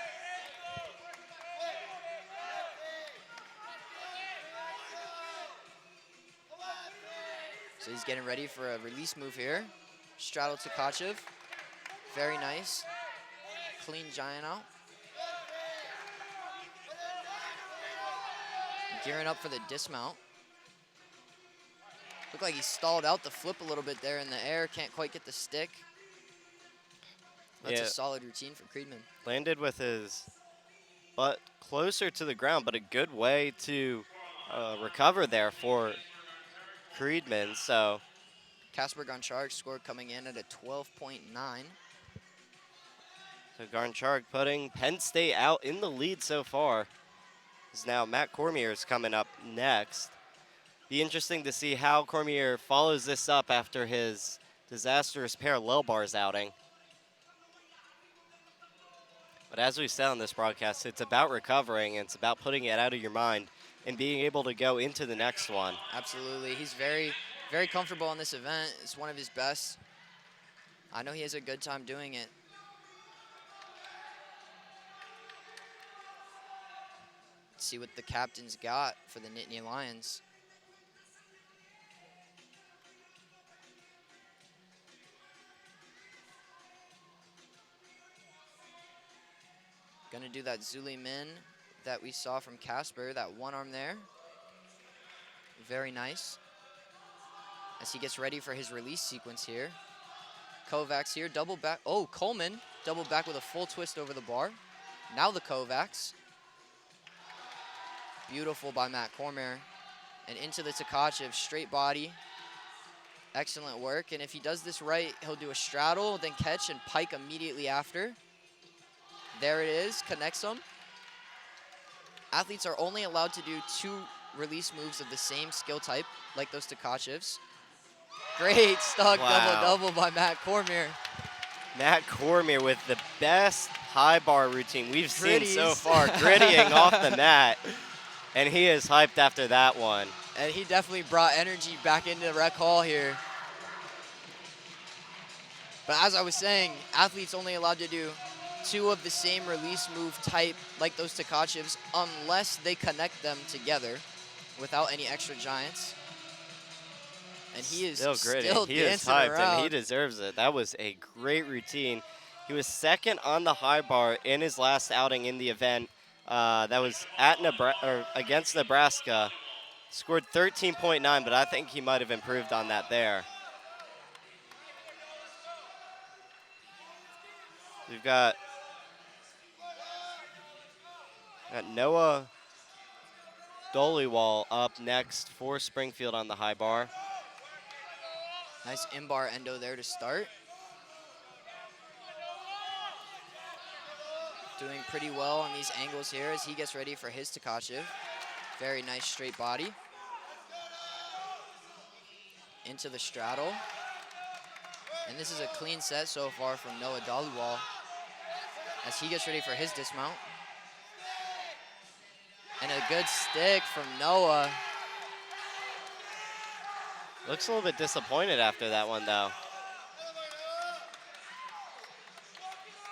So he's getting ready for a release move here. Straddle to Tkachev. Very nice. Clean giant out. Gearing up for the dismount. Looked like he stalled out the flip a little bit there in the air. Can't quite get the stick. That's a solid routine for Creedman. Landed with his butt closer to the ground, but a good way to recover there for Creedman. So Casper Goncharg scored coming in at a 12.9. So Goncharg putting Penn State out in the lead so far. As now Matt Cormier is coming up next. Be interesting to see how Cormier follows this up after his disastrous parallel bars outing. But as we said on this broadcast, it's about recovering, and it's about putting it out of your mind and being able to go into the next one. Absolutely. He's very, very comfortable in this event. It's one of his best. I know he has a good time doing it. Let's see what the captain's got for the Nittany Lions. Gonna do that Zuli Min that we saw from Casper, that one arm there. Very nice. As he gets ready for his release sequence here. Kovacs here, double back. Oh, Coleman, double back with a full twist over the bar. Now the Kovacs. Beautiful by Matt Cormier. And into the Tkachev, straight body. Excellent work, and if he does this right, he'll do a straddle, then catch and pike immediately after. There it is, connects them. Athletes are only allowed to do 2 release moves of the same skill type, like those Tkachevs. Great stuck double-double by Matt Cormier. Matt Cormier with the best high bar routine we've seen so far, grittying off the mat. And he is hyped after that one. And he definitely brought energy back into the rec hall here. But as I was saying, athletes only allowed to do 2 of the same release move type, like those Tkachevs, unless they connect them together without any extra giants. And he is still he is hyped, around. And he deserves it. That was a great routine. He was second on the high bar in his last outing in the event. That was at against Nebraska. Scored 13.9, but I think he might have improved on that there. We've got Noah Dolywall up next for Springfield on the high bar. Nice in-bar endo there to start. Doing pretty well on these angles here as he gets ready for his Tkachev. Very nice straight body. Into the straddle. And this is a clean set so far from Noah Dolywall as he gets ready for his dismount. And a good stick from Noah. Looks a little bit disappointed after that one, though.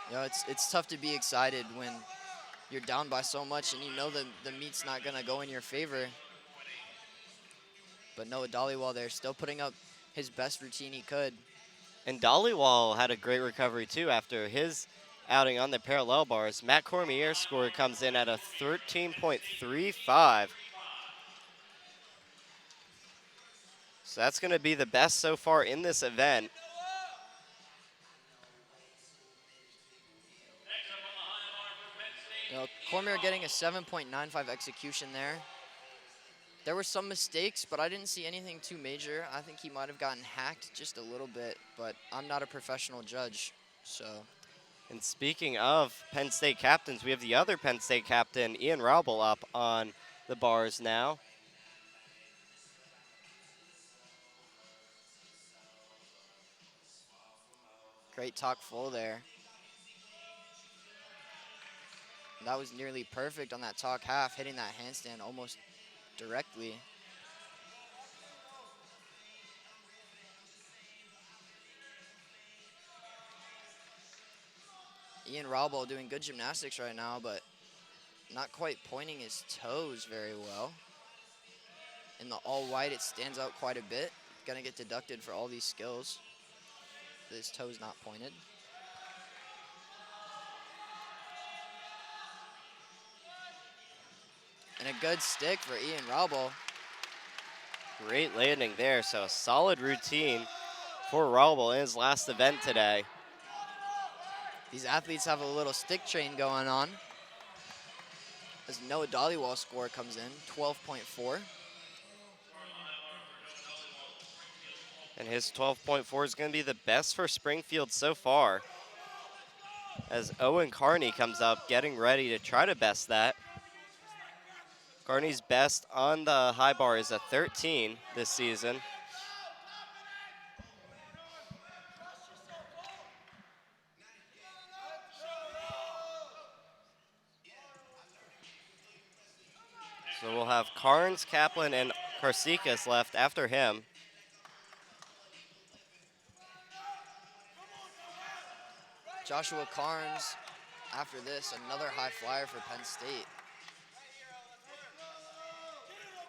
You know, it's tough to be excited when you're down by so much and you know that the meet's not going to go in your favor. But Noah Dolywall there still putting up his best routine he could. And Dolywall had a great recovery, too, after his outing on the parallel bars. Matt Cormier's score comes in at a 13.35. So that's going to be the best so far in this event. Cormier getting a 7.95 execution there. There were some mistakes, but I didn't see anything too major. I think he might have gotten hacked just a little bit, but I'm not a professional judge, so. And speaking of Penn State captains, we have the other Penn State captain, Ian Raubel, up on the bars now. Great talk full there. And that was nearly perfect on that talk half, hitting that handstand almost directly. Ian Raubel doing good gymnastics right now, but not quite pointing his toes very well. In the all white, it stands out quite a bit. Gonna get deducted for all these skills. His toe's not pointed. And a good stick for Ian Raubel. Great landing there, so a solid routine for Raubel in his last event today. These athletes have a little stick train going on. As Noah Dollywall score comes in, 12.4. And his 12.4 is going to be the best for Springfield so far. As Owen Carney comes up, getting ready to try to best that. Carney's best on the high bar is a 13 this season. So we'll have Carnes, Kaplan, and Karsikas left after him. Joshua Carnes, after this, another high flyer for Penn State.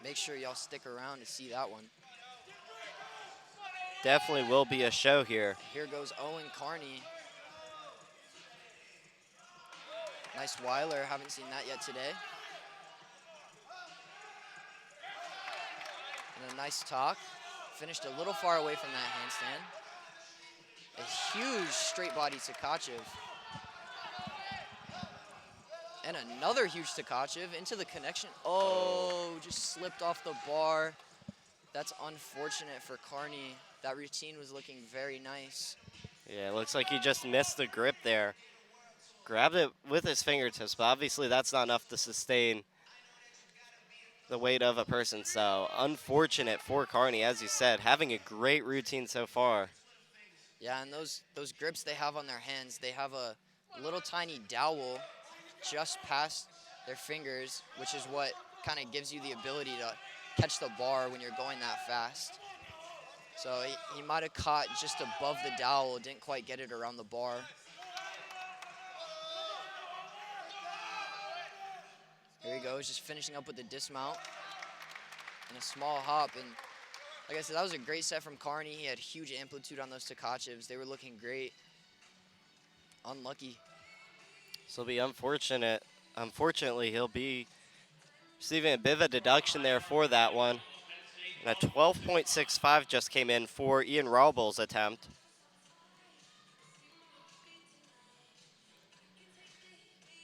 Make sure y'all stick around to see that one. Definitely will be a show here. Here goes Owen Carney. Nice Weiler, haven't seen that yet today. And a nice talk. Finished a little far away from that handstand. A huge straight body Tkachev. And another huge Tkachev into the connection. Oh, just slipped off the bar. That's unfortunate for Carney. That routine was looking very nice. Yeah, it looks like he just missed the grip there. Grabbed it with his fingertips, but obviously that's not enough to sustain the weight of a person. So unfortunate for Carney, as you said, having a great routine so far. Yeah, and those grips they have on their hands, they have a little tiny dowel just past their fingers, which is what kind of gives you the ability to catch the bar when you're going that fast. So he might have caught just above the dowel, didn't quite get it around the bar. Here he goes, just finishing up with the dismount and a small hop. And like I said, that was a great set from Carney. He had huge amplitude on those Tkachevs. They were looking great. Unlucky. So it'll be unfortunate. Unfortunately, he'll be receiving a bit of a deduction there for that one. And a 12.65 just came in for Ian Raubel's attempt.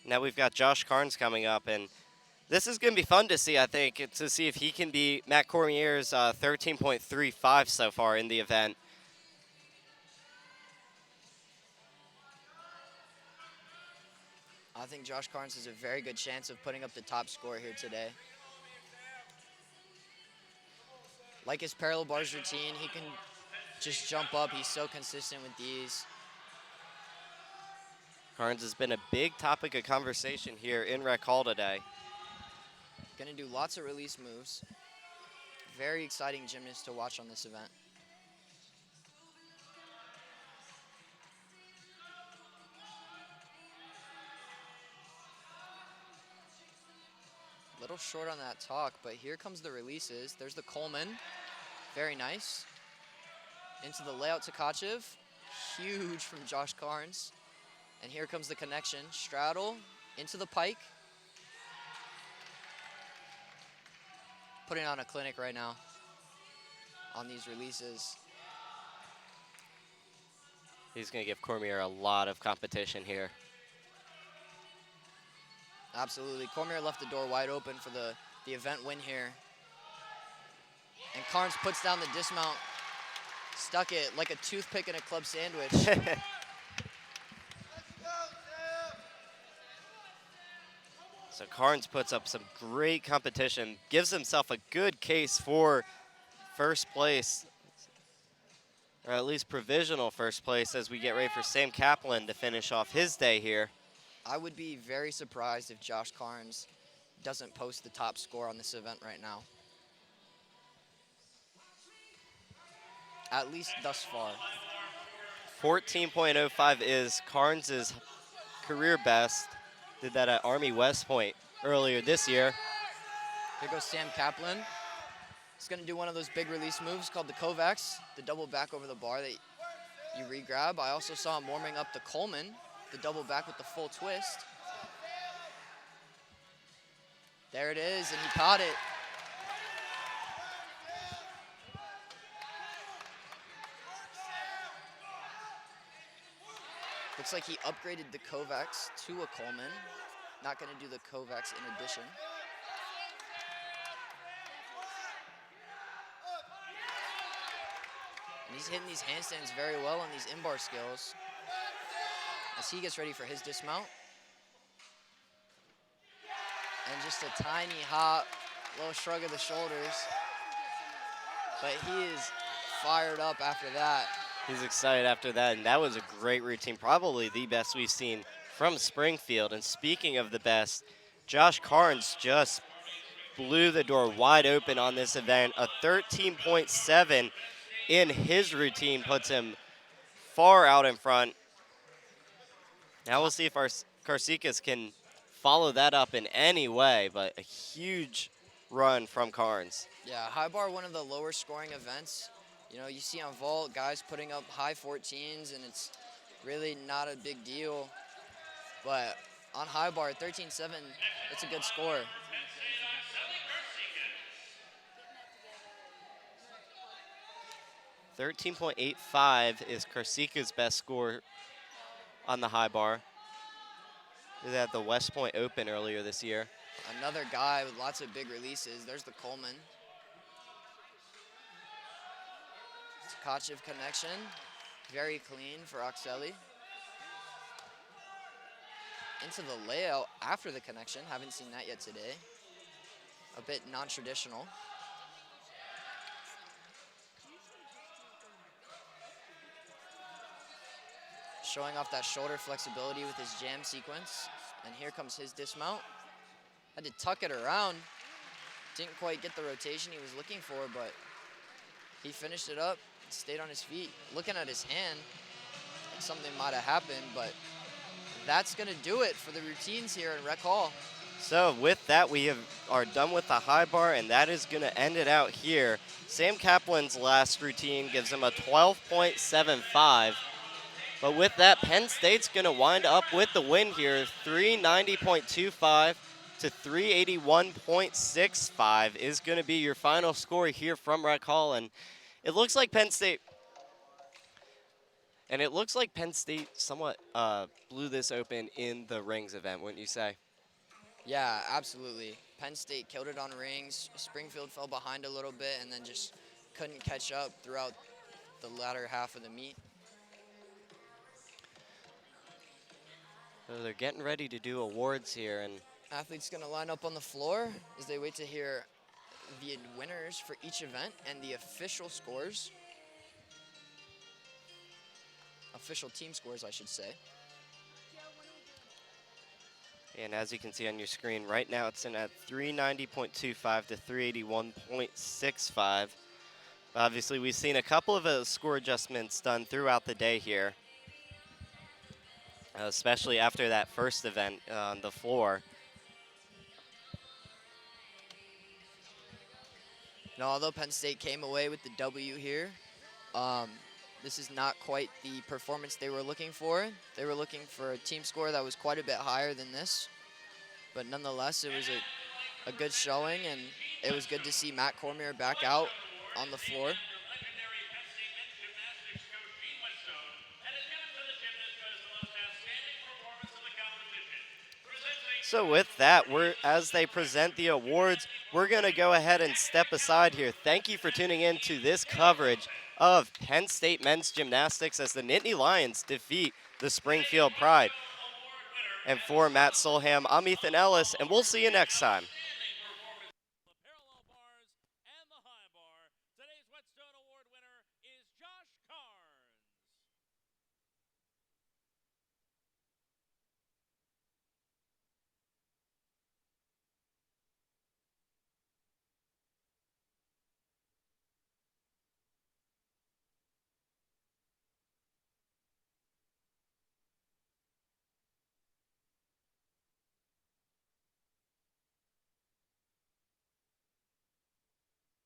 Now we've got Josh Carnes coming up, and this is going to be fun to see, I think, to see if he can beat Matt Cormier's 13.35 so far in the event. I think Josh Carnes has a very good chance of putting up the top score here today. Like his parallel bars routine, he can just jump up. He's so consistent with these. Carnes has been a big topic of conversation here in Rec Hall today. Gonna do lots of release moves. Very exciting gymnast to watch on this event. Little short on that talk, but here comes the releases. There's the Coleman. Very nice. Into the layout Tkachev. Huge from Josh Carnes. And here comes the connection. Straddle into the pike. Putting on a clinic right now on these releases. He's going to give Cormier a lot of competition here. Absolutely. Cormier left the door wide open for the event win here. And Carnes puts down the dismount, stuck it like a toothpick in a club sandwich. So Carnes puts up some great competition, gives himself a good case for first place, or at least provisional first place, as we get ready for Sam Kaplan to finish off his day here. I would be very surprised if Josh Carnes doesn't post the top score on this event right now. At least thus far. 14.05 is Carnes' career best. Did that at Army West Point earlier this year. Here goes Sam Kaplan. He's going to do one of those big release moves called the Kovacs, the double back over the bar that you re-grab. I also saw him warming up the Coleman, the double back with the full twist. There it is, and he caught it. Looks like he upgraded the Kovacs to a Coleman. Not going to do the Kovacs in addition. And he's hitting these handstands very well on these in-bar skills as he gets ready for his dismount. And just a tiny hop, little shrug of the shoulders. But he is fired up after that. He's excited after that, and that was a great routine, probably the best we've seen from Springfield. And speaking of the best, Josh Carnes just blew the door wide open on this event. A 13.7 in his routine puts him far out in front. Now we'll see if our Karsikas can follow that up in any way, but a huge run from Carnes. Yeah, high bar, one of the lower scoring events. You know, you see on vault guys putting up high 14s, and it's really not a big deal. But on high bar, 13.7, it's a good score. $13.85 is Karsika's best score on the high bar. They had the West Point Open earlier this year. Another guy with lots of big releases. There's the Coleman. Tkachev connection, very clean for Oxelli. Into the layout after the connection, haven't seen that yet today. A bit non-traditional. Showing off that shoulder flexibility with his jam sequence. And here comes his dismount. Had to tuck it around. Didn't quite get the rotation he was looking for, but he finished it up. Stayed on his feet. Looking at his hand, like something might have happened, but that's going to do it for the routines here in Rec Hall. So with that, we are done with the high bar, and that is going to end it out here. Sam Kaplan's last routine gives him a 12.75. But with that, Penn State's going to wind up with the win here. 390.25 to 381.65 is going to be your final score here from Rec Hall. And it looks like Penn State somewhat blew this open in the rings event, wouldn't you say? Yeah, absolutely. Penn State killed it on rings. Springfield fell behind a little bit and then just couldn't catch up throughout the latter half of the meet. So they're getting ready to do awards here, and Athletes going to line up on the floor as they wait to hear the winners for each event and the official scores. Official team scores, I should say. And as you can see on your screen, right now it's in at 390.25 to 381.65. Obviously, we've seen a couple of score adjustments done throughout the day here, especially after that first event on the floor. Now, although Penn State came away with the W here, this is not quite the performance they were looking for. They were looking for a team score that was quite a bit higher than this. But nonetheless, it was a good showing, and it was good to see Matt Cormier back out on the floor. So with that, as they present the awards, we're going to go ahead and step aside here. Thank you for tuning in to this coverage of Penn State men's gymnastics as the Nittany Lions defeat the Springfield Pride. And for Matt Solham, I'm Ethan Ellis, and we'll see you next time.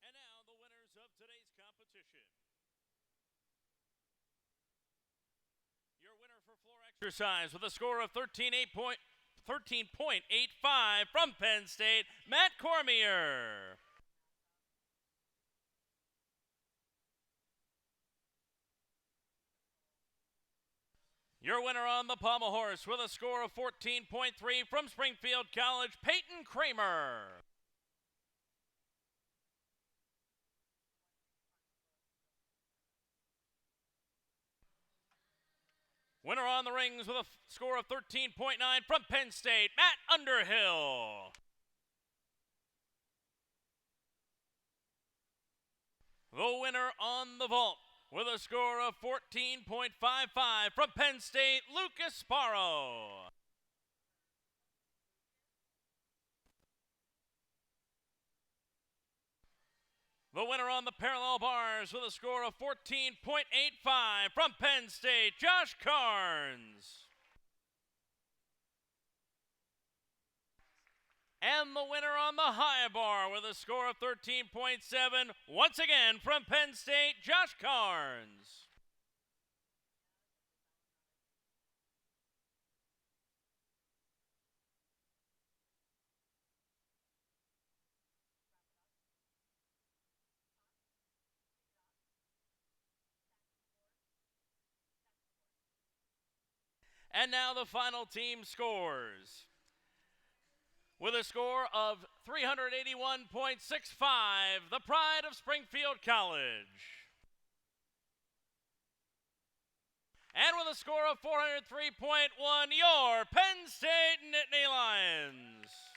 And now the winners of today's competition. Your winner for floor exercise with a score of 13.85 from Penn State, Matt Cormier. Your winner on the pommel horse with a score of 14.3 from Springfield College, Peyton Kramer. Winner on the rings with a score of 13.9 from Penn State, Matt Underhill. The winner on the vault with a score of 14.55 from Penn State, Lucas Sparrow. The winner on the parallel bars with a score of 14.85 from Penn State, Josh Carnes. And the winner on the high bar with a score of 13.7, once again from Penn State, Josh Carnes. And now the final team scores. With a score of 381.65, the Pride of Springfield College. And with a score of 403.1, your Penn State Nittany Lions.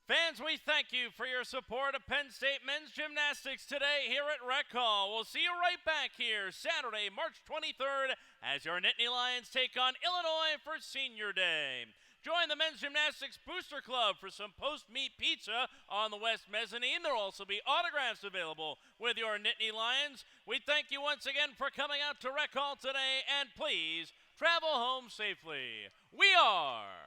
Fans, we thank you for your support of Penn State men's gymnastics today here at Rec Hall. We'll see you right back here Saturday, March 23rd, as your Nittany Lions take on Illinois for Senior Day. Join the Men's Gymnastics Booster Club for some post-meet pizza on the West Mezzanine. There will also be autographs available with your Nittany Lions. We thank you once again for coming out to Rec Hall today, and please travel home safely. We are